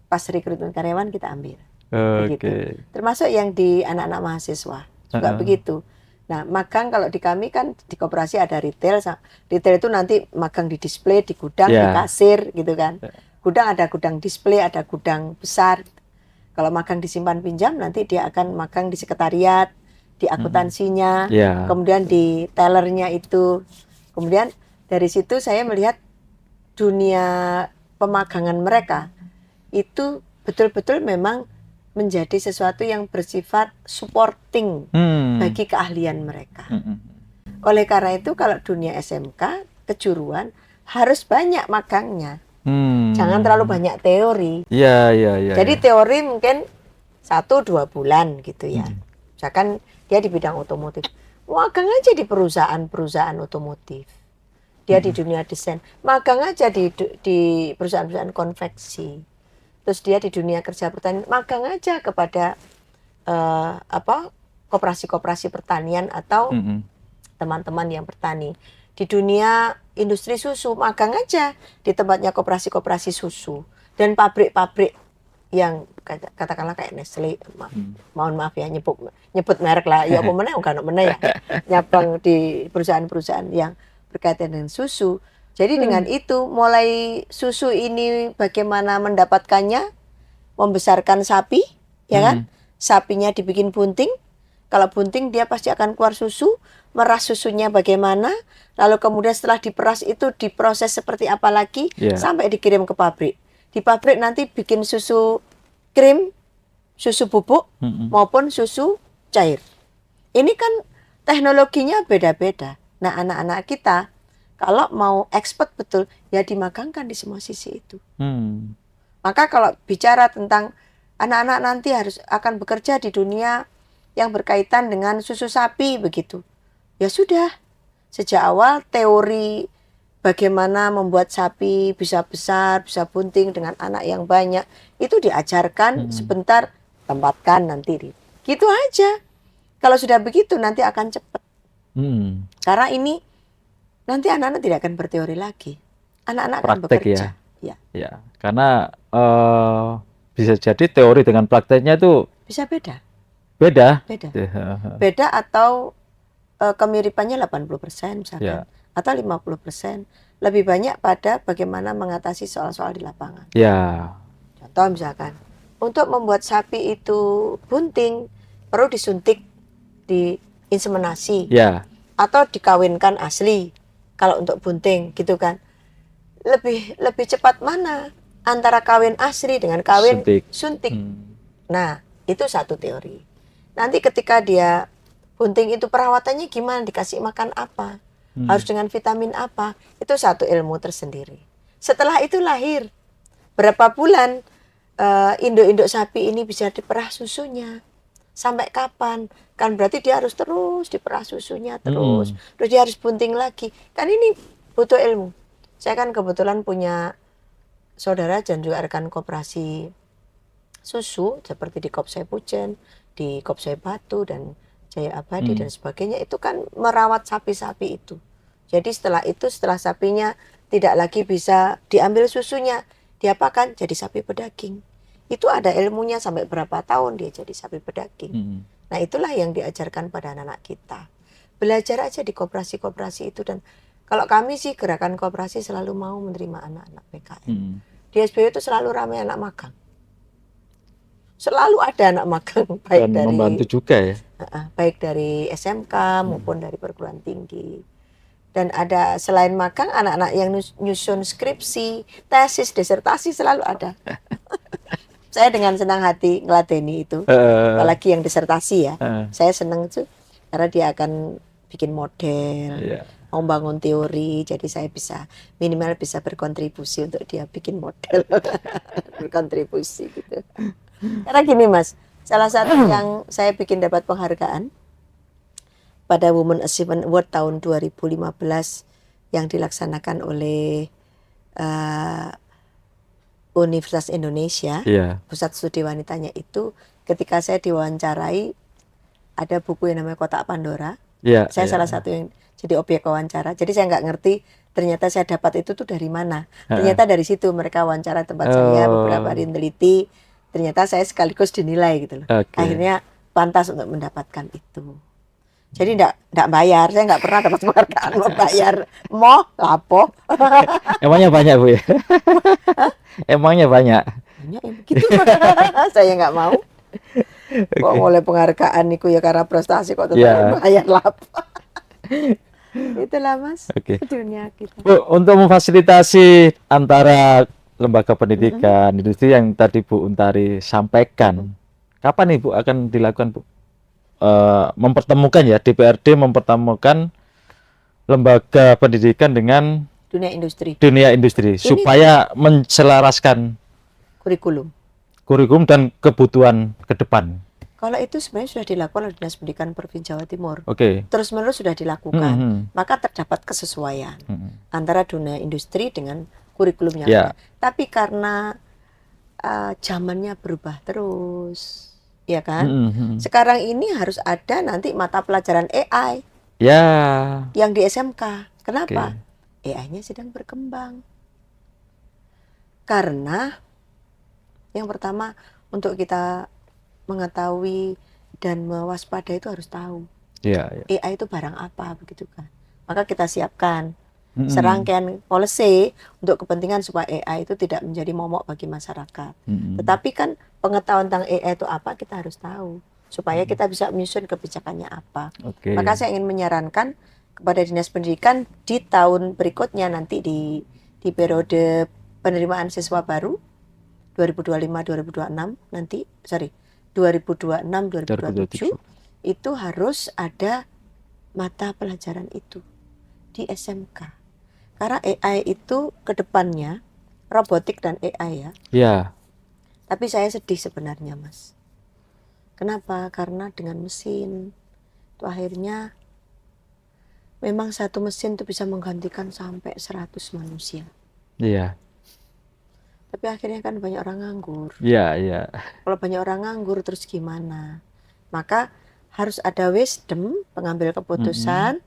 Pas rekrutmen karyawan kita ambil. Oke. Begitu. Termasuk yang di anak-anak mahasiswa juga begitu. Nah, magang kalau di kami kan di koperasi ada retail. Retail itu nanti magang di display, di gudang, di kasir gitu kan. Gudang ada gudang display, ada gudang besar. Kalau magang disimpan pinjam nanti dia akan magang di sekretariat, di akuntansinya, kemudian di tellernya itu. Kemudian dari situ saya melihat dunia pemagangan mereka itu betul-betul memang menjadi sesuatu yang bersifat supporting bagi keahlian mereka. Oleh karena itu kalau dunia SMK, kejuruan harus banyak magangnya. Jangan terlalu banyak teori. Iya, iya, iya. Jadi teori mungkin 1-2 bulan gitu ya. Misalkan dia di bidang otomotif, magang aja di perusahaan-perusahaan otomotif. Dia di dunia desain, magang aja di perusahaan-perusahaan konveksi. Terus dia di dunia kerja pertanian, magang aja kepada koperasi-koperasi pertanian atau teman-teman yang bertani. Di dunia industri susu, magang aja di tempatnya koperasi-koperasi susu dan pabrik-pabrik yang katakanlah kayak Nestle, mohon maaf ya nyebut merek lah, ya apa meneh enggak meneh ya, nyabang di perusahaan-perusahaan yang berkaitan dengan susu. Jadi dengan itu mulai susu ini bagaimana mendapatkannya, membesarkan sapi, ya kan? Sapinya dibikin bunting. Kalau bunting dia pasti akan keluar susu, meras susunya bagaimana, lalu kemudian setelah diperas itu diproses seperti apa lagi sampai dikirim ke pabrik. Di pabrik nanti bikin susu krim, susu bubuk maupun susu cair. Ini kan teknologinya beda-beda. Nah, anak-anak kita kalau mau expert betul, ya dimagangkan di semua sisi itu. Maka kalau bicara tentang anak-anak nanti akan bekerja di dunia yang berkaitan dengan susu sapi begitu. Ya sudah, sejak awal teori bagaimana membuat sapi bisa besar, bisa bunting dengan anak yang banyak, itu diajarkan sebentar, tempatkan nanti. Gitu aja. Kalau sudah begitu nanti akan cepat. Karena ini nanti anak-anak tidak akan berteori lagi. Anak-anak akan bekerja. Ya, karena bisa jadi teori dengan prakteknya itu bisa beda. Beda Atau kemiripannya 80% misalkan. Atau 50%. Lebih banyak pada bagaimana mengatasi soal-soal di lapangan. Contoh misalkan, untuk membuat sapi itu bunting, perlu disuntik, diinseminasi. Atau dikawinkan asli. Kalau untuk bunting gitu kan, lebih cepat mana antara kawin asli dengan kawin suntik. Nah, itu satu teori. Nanti ketika dia bunting itu perawatannya gimana, dikasih makan apa, harus dengan vitamin apa, itu satu ilmu tersendiri. Setelah itu lahir, berapa bulan induk-induk sapi ini bisa diperah susunya, sampai kapan, kan berarti dia harus terus diperah susunya terus dia harus bunting lagi, kan ini butuh ilmu. Saya kan kebetulan punya saudara dan juga rekan koperasi susu seperti di Kopsai Pucen, di Kopsai Batu dan Jaya Abadi dan sebagainya, itu kan merawat sapi-sapi itu. Jadi setelah itu, setelah sapinya tidak lagi bisa diambil susunya, diapakan? Jadi sapi pedaging. Itu ada ilmunya sampai berapa tahun dia jadi sapi pedaging. Nah itulah yang diajarkan pada anak-anak kita. Belajar aja di koperasi-koperasi itu. Dan kalau kami sih gerakan koperasi selalu mau menerima anak-anak PKN. Di SBY itu selalu ramai anak magang. Selalu ada anak magang, baik Dan dari membantu juga ya. baik dari SMK maupun dari perguruan tinggi. Dan ada selain magang, anak-anak yang nyusun skripsi, tesis, disertasi selalu ada. Saya dengan senang hati ngeladeni itu, apalagi yang disertasi ya. Saya senang itu karena dia akan bikin model, mau bangun teori, jadi saya bisa minimal bisa berkontribusi untuk dia bikin model, berkontribusi gitu. Karena gini Mas, salah satu yang saya bikin dapat penghargaan pada Women Achievement Award tahun 2015 yang dilaksanakan oleh Universitas Indonesia, Pusat Studi Wanitanya itu, ketika saya diwawancarai, ada buku yang namanya Kotak Pandora. Saya salah satu yang jadi objek wawancara. Jadi saya nggak ngerti ternyata saya dapat itu tuh dari mana. Ternyata dari situ mereka wawancara tempat saya, beberapa hari meneliti. Ternyata saya sekaligus dinilai gitu loh. Akhirnya pantas untuk mendapatkan itu. Jadi enggak bayar, saya nggak pernah dapat penghargaan mau bayar. Mau lapo. Emangnya banyak Bu ya? Emangnya banyak? Banyak yang begitu. Saya nggak mau. Kok mulai penghargaan niku ya karena prestasi kok tetap bayar lapo. Itulah Mas, dunia kita. Bu, untuk memfasilitasi antara lembaga pendidikan, industri yang tadi Bu Untari sampaikan, kapan nih Bu akan dilakukan Bu? Mempertemukan ya, DPRD mempertemukan lembaga pendidikan dengan dunia industri ini supaya menselaraskan kurikulum dan kebutuhan ke depan. Kalau itu sebenarnya sudah dilakukan oleh Dinas Pendidikan Provinsi Jawa Timur. Terus menerus sudah dilakukan. Maka terdapat kesesuaian antara dunia industri dengan kurikulumnya. Tapi karena zamannya berubah terus, ya kan? Sekarang ini harus ada nanti mata pelajaran AI yang di SMK. Kenapa? AI-nya sedang berkembang. Karena yang pertama, untuk kita mengetahui dan mewaspadai itu harus tahu AI itu barang apa, begitu kan? Maka kita siapkan serangkaian policy untuk kepentingan supaya AI itu tidak menjadi momok bagi masyarakat. Tetapi kan pengetahuan tentang AI itu apa kita harus tahu supaya kita bisa menyusun kebijakannya apa. Maka saya ingin menyarankan kepada Dinas Pendidikan di tahun berikutnya nanti di periode penerimaan siswa baru 2025-2026 nanti 2026-2027 itu harus ada mata pelajaran itu di SMK. Karena AI itu kedepannya robotik dan AI ya. Tapi saya sedih sebenarnya Mas. Kenapa? Karena dengan mesin itu akhirnya memang satu mesin itu bisa menggantikan sampai 100 manusia. Tapi akhirnya kan banyak orang nganggur. Kalau banyak orang nganggur terus gimana? Maka harus ada wisdom pengambil keputusan,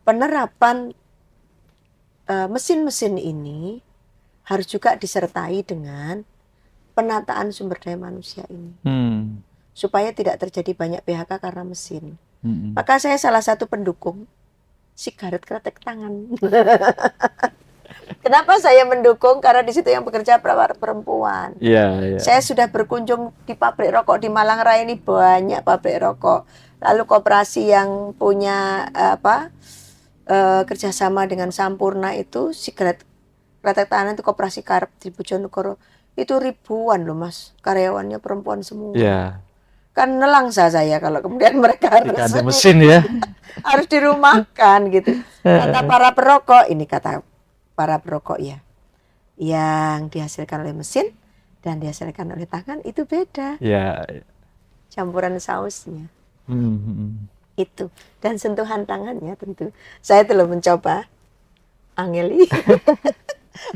penerapan mesin-mesin ini harus juga disertai dengan penataan sumber daya manusia ini. Supaya tidak terjadi banyak PHK karena mesin. Maka saya salah satu pendukung sigaret kretek tangan. Kenapa saya mendukung? Karena di situ yang bekerja perempuan. Saya sudah berkunjung di pabrik rokok di Malang Raya, ini banyak pabrik rokok. Lalu koperasi yang punya kerjasama dengan Sampurna itu sigaret kretek tangan itu koperasi Karep di Bojonegoro itu ribuan loh Mas, karyawannya perempuan semua. kan nelangsa saya kalau kemudian mereka Diganti mesin ya. harus dirumahkan gitu. Kata para perokok, ini kata para perokok ya, yang dihasilkan oleh mesin dan dihasilkan oleh tangan itu beda. Ya. Campuran sausnya Itu. itu dan sentuhan tangannya tentu. Saya telah mencoba angeli.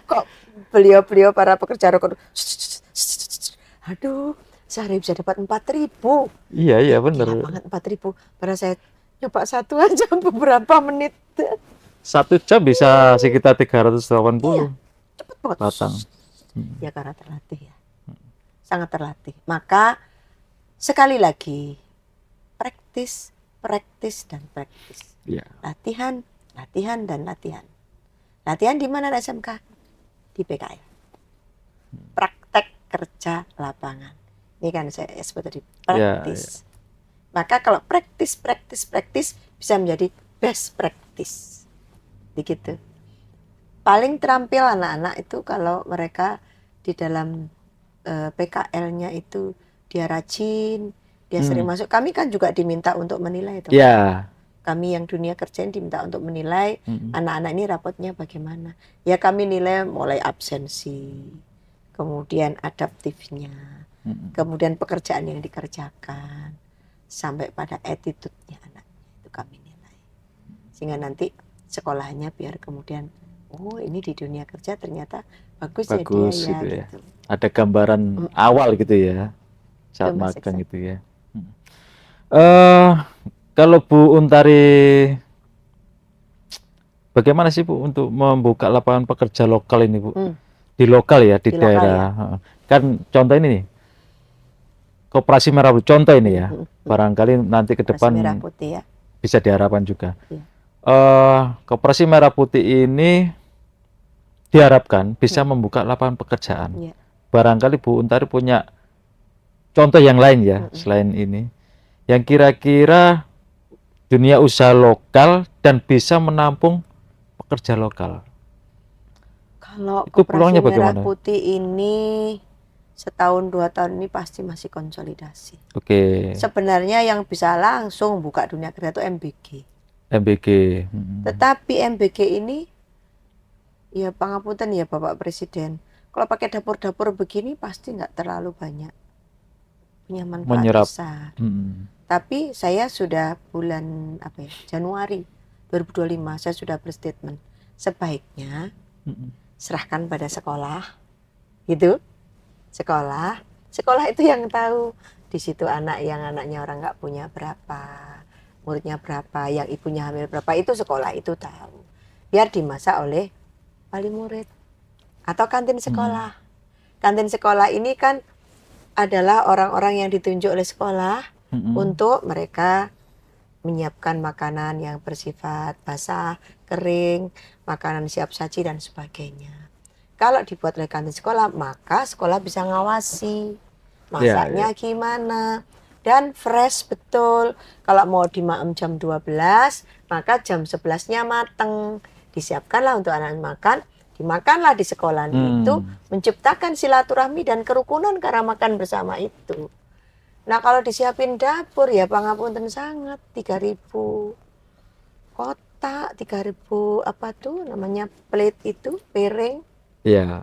Kok beliau-beliau para pekerja rokok, aduh, sehari bisa dapat 4.000. Iya benar. Gila banget 4.000. Pada saya nyoba satu aja beberapa menit. 1 jam bisa sekitar 380 Cepet banget. batang. Ya karena terlatih ya. Sangat terlatih. Maka sekali lagi praktis, dan praktis. Iya. Latihan, dan latihan. Latihan di mana anak SMK? Di PKL. Praktek kerja lapangan. Ini kan saya sebut tadi praktis. Maka kalau praktis bisa menjadi best practice. Begitu. Paling terampil anak-anak itu kalau mereka di dalam PKL-nya itu dia rajin, dia sering masuk. Kami kan juga diminta untuk menilai itu. Iya. Kami yang dunia kerja diminta untuk menilai anak-anak ini rapotnya bagaimana. Ya kami nilai mulai absensi, kemudian adaptifnya, kemudian pekerjaan yang dikerjakan, sampai pada attitude-nya anaknya itu kami nilai. Sehingga nanti sekolahnya biar kemudian, oh ini di dunia kerja ternyata bagus ya dia ya. Gitu ya. Gitu. Ada gambaran awal gitu ya saat Itu, Mas magang Iksan. gitu ya. Kalau Bu Untari, bagaimana sih Bu untuk membuka lapangan pekerja lokal ini Bu? Di lokal ya, di Di lokal daerah. Kan contoh ini nih, Koperasi Merah Putih, contoh ini ya. Barangkali nanti ke depan Merah Putih ya. bisa diharapkan juga. Iya. Koperasi Merah Putih ini diharapkan bisa membuka lapangan pekerjaan. Iya. Barangkali Bu Untari punya contoh yang lain ya, selain ini, yang kira-kira dunia usaha lokal dan bisa menampung pekerja lokal. Kalau Itu Koperasi peluangnya Merah bagaimana? Putih ini setahun 2 tahun ini pasti masih konsolidasi. Oke. Sebenarnya yang bisa langsung buka dunia kerja itu MBG. MBG. Tetapi MBG ini, ya pangapunten ya Bapak Presiden, kalau pakai dapur-dapur begini pasti nggak terlalu banyak punya manfaat Menyerap. besar. Tapi saya sudah bulan Januari 2025 saya sudah berstatement, sebaiknya serahkan pada sekolah, gitu. Sekolah itu yang tahu. Di situ anaknya orang nggak punya berapa, muridnya berapa, yang ibunya hamil berapa, itu sekolah itu tahu. Biar dimasak oleh wali murid atau kantin sekolah. Kantin sekolah ini kan adalah orang-orang yang ditunjuk oleh sekolah untuk mereka menyiapkan makanan yang bersifat basah, kering, makanan siap saji dan sebagainya. Kalau dibuat oleh kantin sekolah, maka sekolah bisa ngawasi masaknya gimana dan fresh betul. Kalau mau dimaem jam 12, maka jam 11-nya mateng. Disiapkanlah untuk anak makan, dimakanlah di sekolah itu, menciptakan silaturahmi dan kerukunan karena makan bersama itu. Nah kalau disiapin dapur ya pangapunten sangat 3.000 kotak, 3.000 apa tuh namanya plate itu, piring. Iya.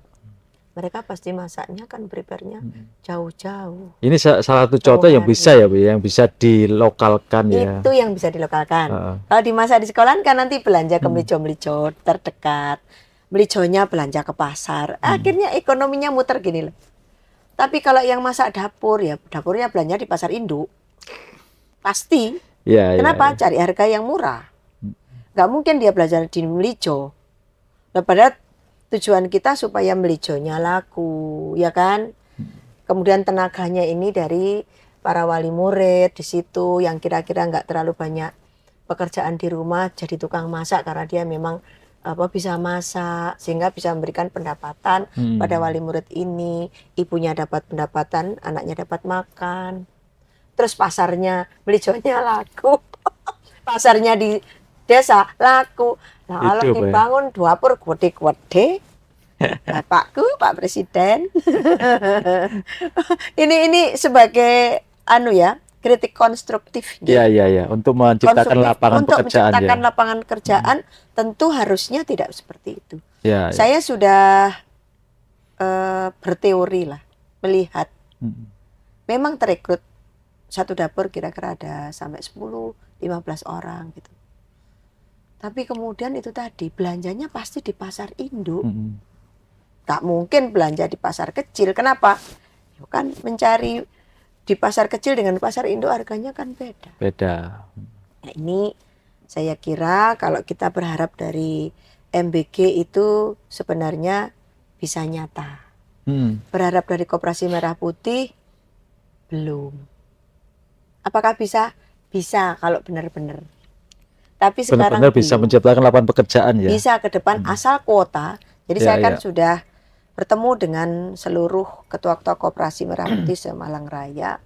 Mereka pasti masaknya kan prepare-nya jauh-jauh. Ini salah satu contoh yang bisa ya Bu, yang bisa dilokalkan ya. Itu yang bisa dilokalkan. Kalau dimasak di sekolah kan nanti belanja ke melijo-melijo terdekat. Melijonya belanja ke pasar. Akhirnya ekonominya muter gini loh. Tapi kalau yang masak dapur ya dapurnya belanja di pasar induk. Pasti. Ya, kenapa? Cari harga yang murah. Nggak mungkin dia belajar di melijo. Nah, padahal tujuan kita supaya melijonya laku, ya kan? Kemudian tenaganya ini dari para wali murid di situ yang kira-kira nggak terlalu banyak pekerjaan di rumah, jadi tukang masak karena dia memang bisa masak sehingga bisa memberikan pendapatan pada wali murid ini, ibunya dapat pendapatan, anaknya dapat makan. Terus pasarnya melijonya laku. Pasarnya di desa laku. Nah, kalau dibangun dapur gede-gede, Bapakku, Pak Presiden. ini sebagai kritik konstruktif. Iya. Untuk menciptakan Konstruktif lapangan untuk pekerjaan menciptakan ya. lapangan kerjaan, tentu harusnya tidak seperti itu. Ya. Saya sudah berteori lah, melihat memang terekrut satu dapur kira-kira ada sampai 10-15 orang gitu. Tapi kemudian itu tadi belanjanya pasti di pasar induk. Tak mungkin belanja di pasar kecil. Kenapa? Ya kan mencari di pasar kecil dengan pasar induk harganya kan beda. Beda. Nah, ini saya kira kalau kita berharap dari MBG itu sebenarnya bisa nyata. Berharap dari Koperasi Merah Putih belum. Apakah bisa? Bisa kalau benar-benar. Tapi sekarang Benar-benar bisa menciptakan lapangan pekerjaan ya. Bisa ke depan asal kuota. Jadi saya kan sudah bertemu dengan seluruh ketua-ketua Koperasi Merah Putih se-Malang Raya.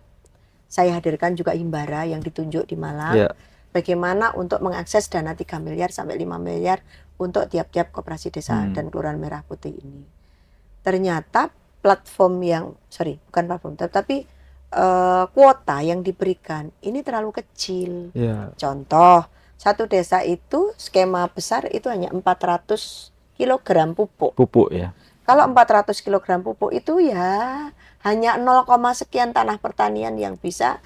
Saya hadirkan juga Himbara yang ditunjuk di Malang. Bagaimana untuk mengakses dana 3 miliar sampai 5 miliar untuk tiap-tiap koperasi desa dan kelurahan Merah Putih ini. Ternyata platform bukan platform, tapi kuota yang diberikan ini terlalu kecil. Contoh, satu desa itu skema besar itu hanya 400 kg pupuk. Pupuk ya. Kalau 400 kg pupuk itu ya hanya 0, sekian tanah pertanian yang bisa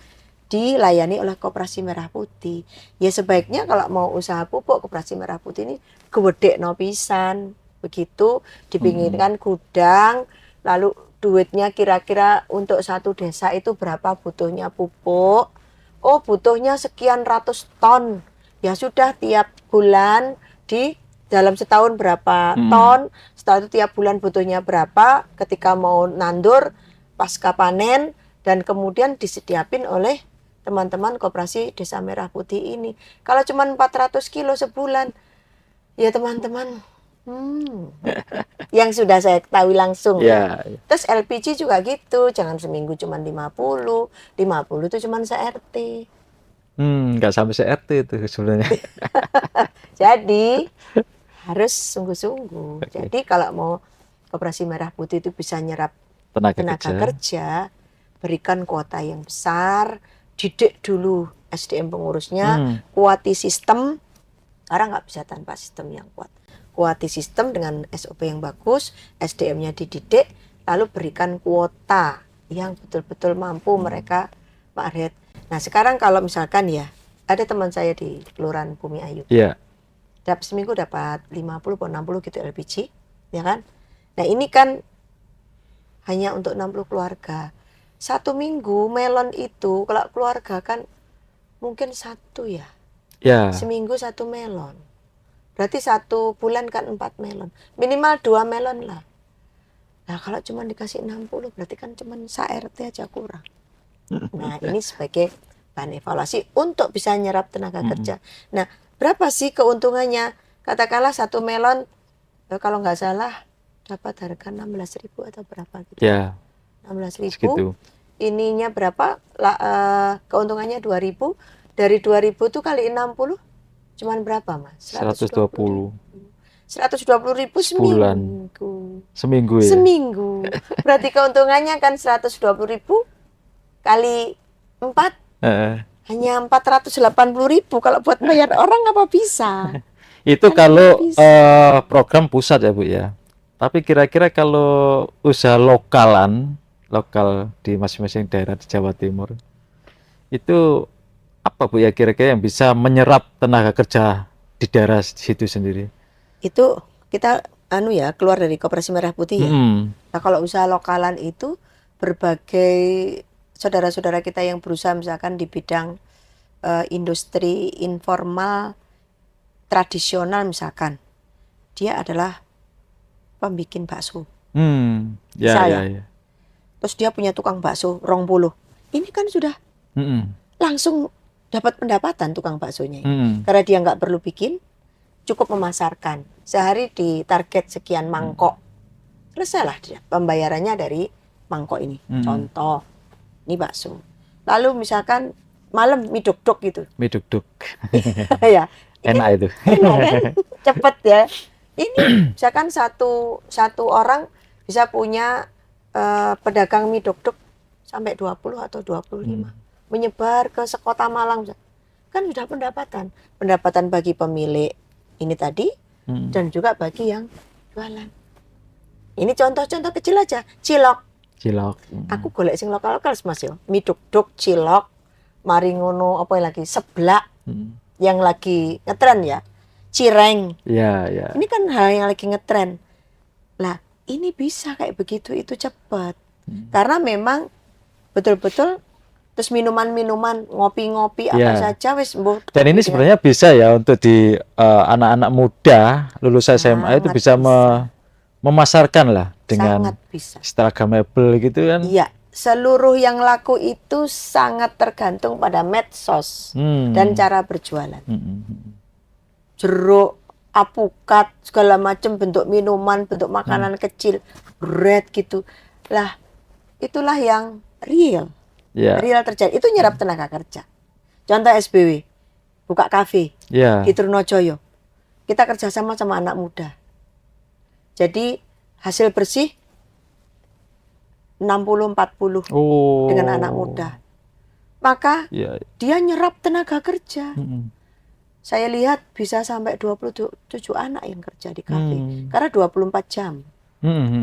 dilayani oleh Koperasi Merah Putih. Ya sebaiknya kalau mau usaha pupuk Koperasi Merah Putih ini gedhekno pisan. Begitu dipinggirkan gudang, lalu duitnya kira-kira untuk satu desa itu berapa butuhnya pupuk. Oh butuhnya sekian ratus ton. Ya sudah tiap bulan di dalam setahun berapa ton, setelah itu tiap bulan butuhnya berapa, ketika mau nandur, pasca panen, dan kemudian disediapin oleh teman-teman Koperasi Desa Merah Putih ini. Kalau cuma 400 kilo sebulan, ya teman-teman, yang sudah saya ketahui langsung. Terus LPG juga gitu, jangan seminggu cuma 50 itu cuma se-RT. Nggak sampai se-RT itu sebenarnya. Jadi harus sungguh-sungguh. Jadi kalau mau Koperasi Merah Putih itu bisa nyerap tenaga kerja, berikan kuota yang besar, didik dulu SDM pengurusnya, kuati sistem. Orang nggak bisa tanpa sistem yang kuat. Kuati sistem dengan SOP yang bagus, SDM-nya dididik, lalu berikan kuota yang betul-betul mampu mereka Pak. Nah sekarang kalau misalkan ya, ada teman saya di Kelurahan Bumi Ayu. Seminggu dapat 50 atau 60 gitu LPG, ya kan? Nah ini kan hanya untuk 60 keluarga. Satu minggu melon itu kalau keluarga kan mungkin satu ya. Seminggu 1 melon. Berarti 1 bulan kan 4 melon. Minimal 2 melon lah. Nah kalau cuma dikasih 60 berarti kan cuma se-RT aja kurang. Nah ini sebagai bahan evaluasi untuk bisa nyerap tenaga kerja. Nah berapa sih keuntungannya? Katakanlah 1 melon, kalau nggak salah dapat harga 16.000 atau berapa gitu. 16.000. Segitu. Ininya berapa? Keuntungannya 2.000. Dari 2.000 itu kali 60, cuman berapa Mas? 120. 120.000 seminggu ya? Seminggu. Berarti keuntungannya kan 120.000 kali 4. Hanya 480.000. Kalau buat bayar orang apa bisa? Itu kan kalau program pusat ya Bu ya. Tapi kira-kira kalau usaha lokal di masing-masing daerah di Jawa Timur, itu apa Bu ya kira-kira yang bisa menyerap tenaga kerja di daerah situ sendiri? Itu kita keluar dari Koperasi Merah Putih ya. Nah kalau usaha lokalan itu berbagai saudara-saudara kita yang berusaha misalkan di bidang industri informal tradisional misalkan, dia adalah pembikin bakso. Ya. Terus dia punya tukang bakso 20. Ini kan sudah langsung dapat pendapatan tukang baksonya. Karena dia nggak perlu bikin, cukup memasarkan. Sehari di target sekian mangkok. Selesailah dia pembayarannya dari mangkok ini. Contoh, ini bakso. Lalu misalkan malam mie dok-dok gitu. Mie dok-dok. Ya. Enak itu. Enak kan? Cepet ya. Ini misalkan satu orang bisa punya pedagang mie dok-dok sampai 20 atau 25. menyebar ke sekota Malang. Kan sudah pendapatan bagi pemilik ini tadi dan juga bagi yang jualan. Ini contoh-contoh kecil aja, cilok. Aku golek sing lokal-lokal Mas yo. Mie duk-duk, cilok, mari ngono apa lagi? Seblak. Yang lagi ngetren ya. Cireng. Ya. Ini kan hal yang lagi ngetren. Lah, ini bisa kayak begitu itu cepat. Karena memang betul-betul terus minuman-minuman, ngopi-ngopi apa saja wis mbuh. Dan ini sebenarnya bisa ya untuk di anak-anak muda lulus SMA itu bisa memasarkan lah dengan instagramable gitu kan. Iya, seluruh yang laku itu sangat tergantung pada medsos dan cara berjualan. Jeruk, apukat, segala macam bentuk minuman, bentuk makanan kecil, bread gitu. Lah, itulah yang real. Real terjadi. Itu nyerap tenaga kerja. Contoh SBW, buka kafe di Trunojoyo. Kita kerjasama sama anak muda. Jadi hasil bersih 60-40 dengan anak muda. Maka dia nyerap tenaga kerja. Saya lihat bisa sampai 27 anak yang kerja di kafe. Karena 24 jam.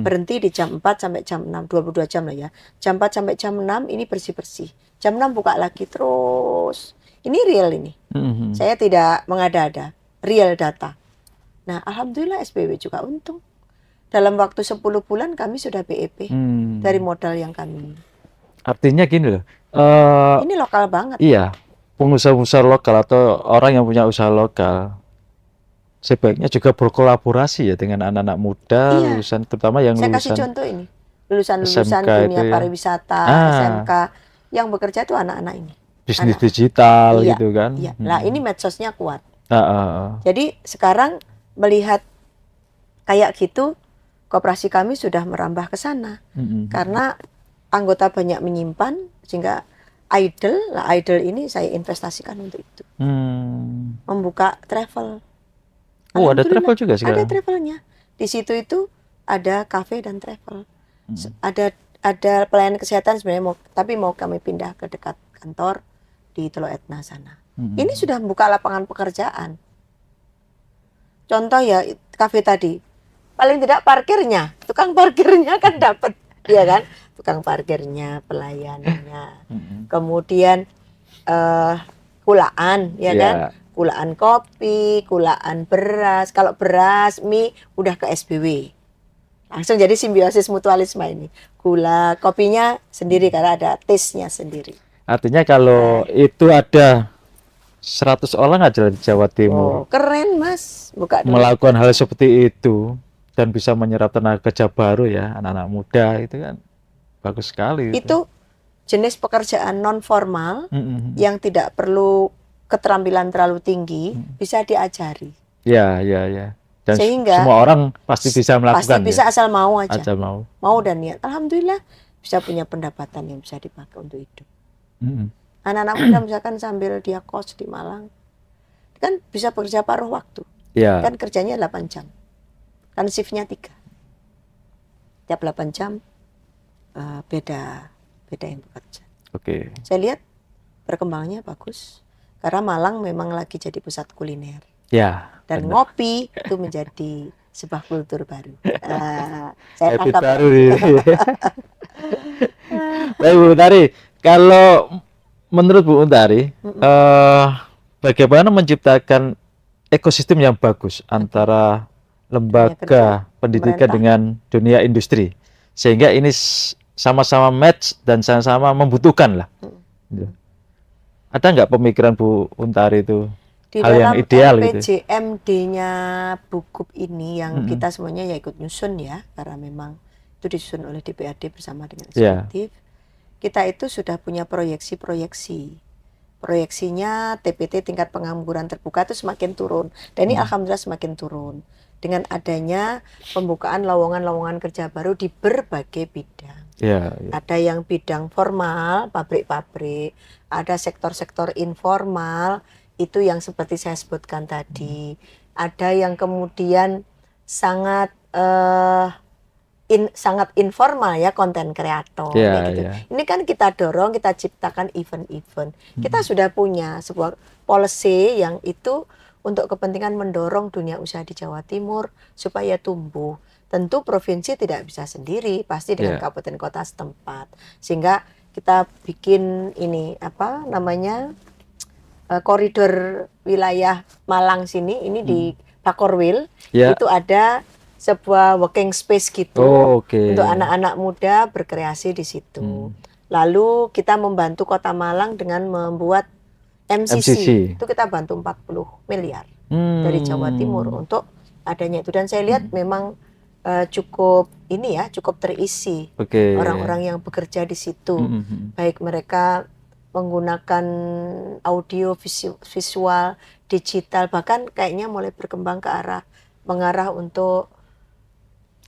Berhenti di jam 4 sampai jam 6, 22 jam lah ya. Jam 4 sampai jam 6 ini bersih-bersih. Jam 6 buka lagi terus. Ini real ini. Saya tidak mengada-ada. Real data. Nah, alhamdulillah SBW juga untung. Dalam waktu 10 bulan kami sudah BEP dari modal yang kami. Artinya gini loh. Ini lokal banget. Iya, pengusaha-pengusaha lokal atau orang yang punya usaha lokal sebaiknya juga berkolaborasi ya dengan anak-anak muda lulusan, terutama yang saya lulusan. Kasih contoh ini, lulusan-lulusan SMK dunia pariwisata, SMK yang bekerja itu anak-anak ini. Bisnis digital gitu kan. Iya. Nah ini medsosnya kuat. Jadi sekarang melihat kayak gitu, koperasi kami sudah merambah ke sana. Karena anggota banyak menyimpan, sehingga idle ini saya investasikan untuk itu. Membuka travel. Ada travel juga sekarang? Ada travelnya. Di situ itu ada cafe dan travel. Ada pelayanan kesehatan sebenarnya, tapi mau kami pindah ke dekat kantor di Teluk Etna sana. Ini sudah membuka lapangan pekerjaan. Contoh ya, cafe tadi. Paling tidak parkirnya, tukang parkirnya kan dapat, ya kan? Tukang parkirnya, pelayanannya. Kemudian kulaan, ya kan? Kulaan kopi, kulaan beras. Kalau beras, mie udah ke SBW. Langsung jadi simbiosis mutualisme ini. Gula, kopinya sendiri karena ada taste-nya sendiri. Artinya kalau itu ada 100 orang aja di Jawa Timur. Keren Mas, buka dulu. Melakukan hal seperti itu dan bisa menyerap tenaga kerja baru ya, anak-anak muda itu kan bagus sekali. Itu jenis pekerjaan non formal yang tidak perlu keterampilan terlalu tinggi, bisa diajari. Ya. Dan sehingga semua orang pasti bisa melakukan. Pasti bisa asal mau aja. Asal mau. Mau dan niat. Alhamdulillah bisa punya pendapatan yang bisa dipakai untuk hidup. Anak-anak muda misalkan sambil dia kos di Malang, kan bisa bekerja paruh waktu. Kan kerjanya 8 jam. Kan shiftnya 3. Tiap 8 jam beda yang bekerja. Saya lihat perkembangannya bagus. Karena Malang memang lagi jadi pusat kuliner. Dan ngopi itu menjadi sebuah kultur baru. Saya tangkap baru nih. Baik Bu Untari, kalau menurut Bu Untari, bagaimana menciptakan ekosistem yang bagus antara lembaga pendidikan dengan dunia industri, sehingga ini sama-sama match dan sama-sama membutuhkan lah. Ada nggak pemikiran Bu Untari itu di hal yang ideal gitu? PJMD-nya Bukup ini yang kita semuanya ya ikut nyusun ya, karena memang itu disusun oleh DPRD bersama dengan eksekutif. Kita itu sudah punya proyeksi. Proyeksinya TPT tingkat pengangguran terbuka itu semakin turun. Dan ini alhamdulillah semakin turun. Dengan adanya pembukaan lowongan-lowongan kerja baru di berbagai bidang. Ada yang bidang formal, pabrik-pabrik, ada sektor-sektor informal, itu yang seperti saya sebutkan tadi. Ada yang kemudian sangat sangat informal ya, konten kreator Iya, kayak gitu. iya. Ini kan kita dorong, kita ciptakan event-event. Kita sudah punya sebuah policy yang itu untuk kepentingan mendorong dunia usaha di Jawa Timur supaya tumbuh. Tentu provinsi tidak bisa sendiri, pasti dengan Iya. kabupaten kota setempat. Sehingga kita bikin ini apa namanya koridor wilayah Malang sini, ini di Pakorwil, Ya. itu ada sebuah working space gitu Oh, oke. untuk anak-anak muda berkreasi di situ. Lalu kita membantu Kota Malang dengan membuat MCC. MCC. Itu kita bantu 40 miliar dari Hmm. Jawa Timur untuk adanya itu. Dan saya lihat memang cukup ini ya, cukup terisi Oke. orang-orang yang bekerja di situ. Baik mereka menggunakan audio, visual, digital, bahkan kayaknya mulai berkembang ke arah mengarah untuk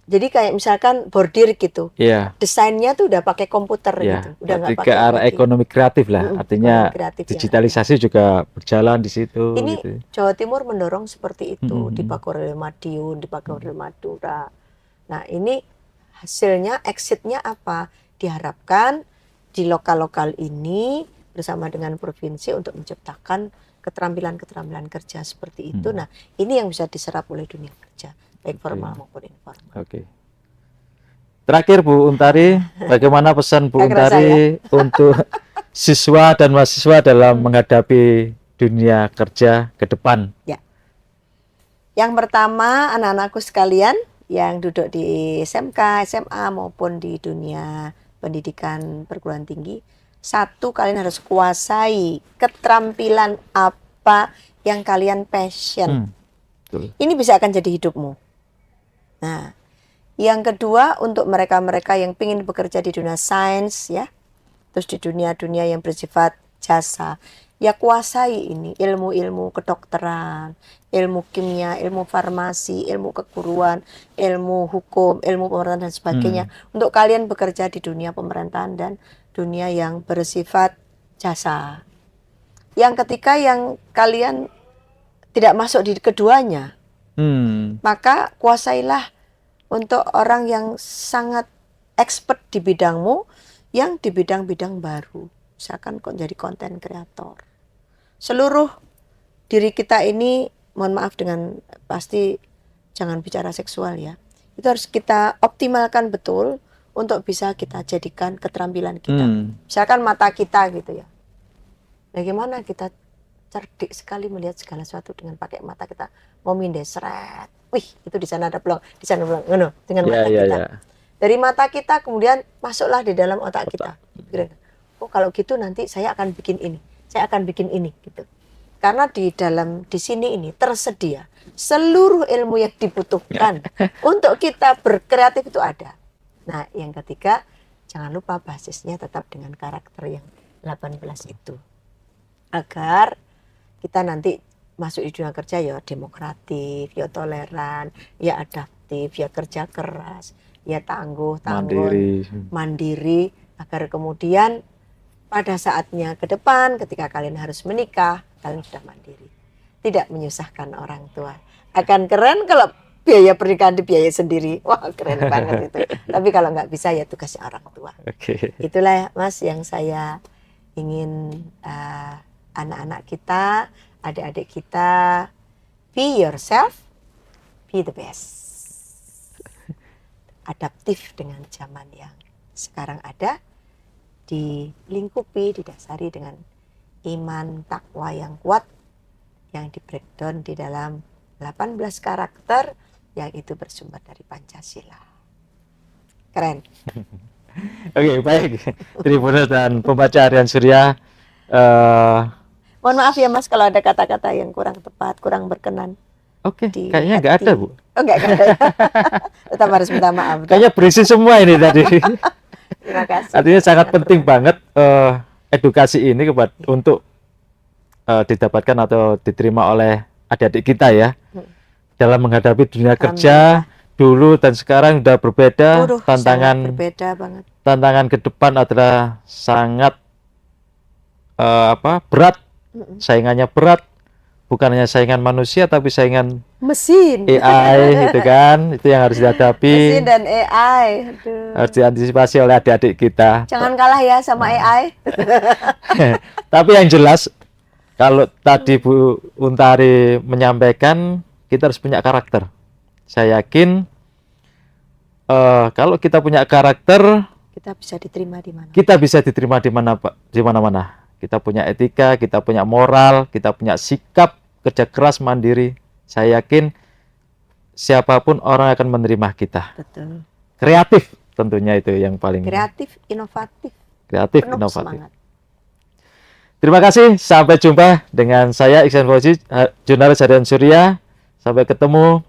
jadi kayak misalkan bordir gitu, Iya. desainnya tuh udah pakai komputer Ya, gitu, udah nggak berarti ke pakai arah lagi. ekonomi kreatif lah. Artinya Ekonomi kreatif ya. digitalisasi juga berjalan di situ. Ini Gitu. Jawa Timur mendorong seperti itu di Mm-mm. Pakorwil Madiun, di Pakorwil Madura. Nah ini hasilnya, exitnya apa? Diharapkan di lokal-lokal ini bersama dengan provinsi untuk menciptakan keterampilan-keterampilan kerja seperti itu. Nah ini yang bisa diserap oleh dunia kerja, baik formal maupun informal. Oke. Terakhir Bu Untari, bagaimana pesan Bu Nggak kerasa Untari untuk siswa dan mahasiswa dalam menghadapi dunia kerja ke depan? Yang pertama, anak-anakku sekalian yang duduk di SMK, SMA maupun di dunia pendidikan perguruan tinggi, satu, kalian harus kuasai keterampilan apa yang kalian passion. Betul. Ini bisa akan jadi hidupmu. Nah, yang kedua untuk mereka-mereka yang ingin bekerja di dunia sains ya, terus di dunia-dunia yang bersifat jasa, ya kuasai ini ilmu-ilmu kedokteran, ilmu kimia, ilmu farmasi, ilmu keguruan, ilmu hukum, ilmu pemerintahan dan sebagainya. Untuk kalian bekerja di dunia pemerintahan dan dunia yang bersifat jasa. Yang ketiga yang kalian tidak masuk di keduanya, maka kuasailah untuk orang yang sangat expert di bidangmu, yang di bidang-bidang baru. Misalkan kok jadi konten kreator. Seluruh diri kita ini, mohon maaf dengan pasti jangan bicara seksual ya. Itu harus kita optimalkan betul untuk bisa kita jadikan keterampilan kita. Misalkan mata kita gitu ya. Bagaimana kita cerdik sekali melihat segala sesuatu dengan pakai mata kita. Mau mindai seret. Wih, itu di sana ada peluang, di sana peluang. Ngono, dengan mata kita. Dari mata kita kemudian masuklah di dalam otak kita. Oh, kalau gitu nanti saya akan bikin ini. Saya akan bikin ini gitu. Karena di sini ini tersedia seluruh ilmu yang dibutuhkan untuk kita berkreatif itu ada. Nah, yang ketiga, jangan lupa basisnya tetap dengan karakter yang 18 itu. Agar kita nanti masuk di dunia kerja ya demokratif, ya toleran, ya adaptif, ya kerja keras, ya tangguh, mandiri, agar kemudian pada saatnya ke depan ketika kalian harus menikah, kalian sudah mandiri. Tidak menyusahkan orang tua. Akan keren kalau biaya pernikahan dibiayai sendiri. Wah, keren banget itu. Tapi kalau nggak bisa ya tugasnya orang tua. Itulah Mas yang saya ingin anak-anak kita, adik-adik kita, be yourself, be the best. Adaptif dengan zaman yang sekarang ada, dilingkupi, didasari dengan iman, takwa yang kuat, yang di breakdown di dalam 18 karakter, yang itu bersumber dari Pancasila. Keren. Oke, baik. Tribuners dan pembaca Harian Surya. Mohon maaf ya Mas kalau ada kata-kata yang kurang tepat, kurang berkenan. Oke, kayaknya nggak ada Bu. Oh, nggak ada. Tetap harus minta maaf. Kayaknya berisi semua ini tadi. Terima kasih. Artinya sangat penting banget edukasi ini untuk didapatkan atau diterima oleh adik-adik kita ya. Dalam menghadapi dunia kerja dulu dan sekarang sudah berbeda. Berbeda banget. Tantangan ke depan adalah sangat berat. Saingannya berat. Bukan hanya saingan manusia tapi saingan Mesin. AI gitu kan, itu yang harus dihadapi, Mesin dan AI. Aduh. harus diantisipasi oleh adik-adik kita. Jangan kalah ya sama AI. Tapi yang jelas, kalau tadi Bu Untari menyampaikan, kita harus punya karakter. Saya yakin kalau kita punya karakter, Kita bisa diterima di mana? kita bisa diterima di mana, Pak, di mana-mana. Kita punya etika, kita punya moral, kita punya sikap kerja keras mandiri. Saya yakin siapapun orang akan menerima kita. Betul. Kreatif tentunya itu yang paling Kreatif, inovatif, kreatif, penuh inovatif. semangat. Terima kasih, sampai jumpa dengan saya Iksan Fauzi, jurnalis Harian Surya. Sampai ketemu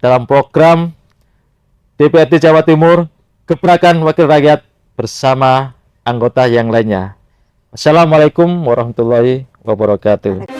dalam program DPRD Jawa Timur, Gebrakan Wakil Rakyat bersama anggota yang lainnya. Assalamualaikum warahmatullahi wabarakatuh.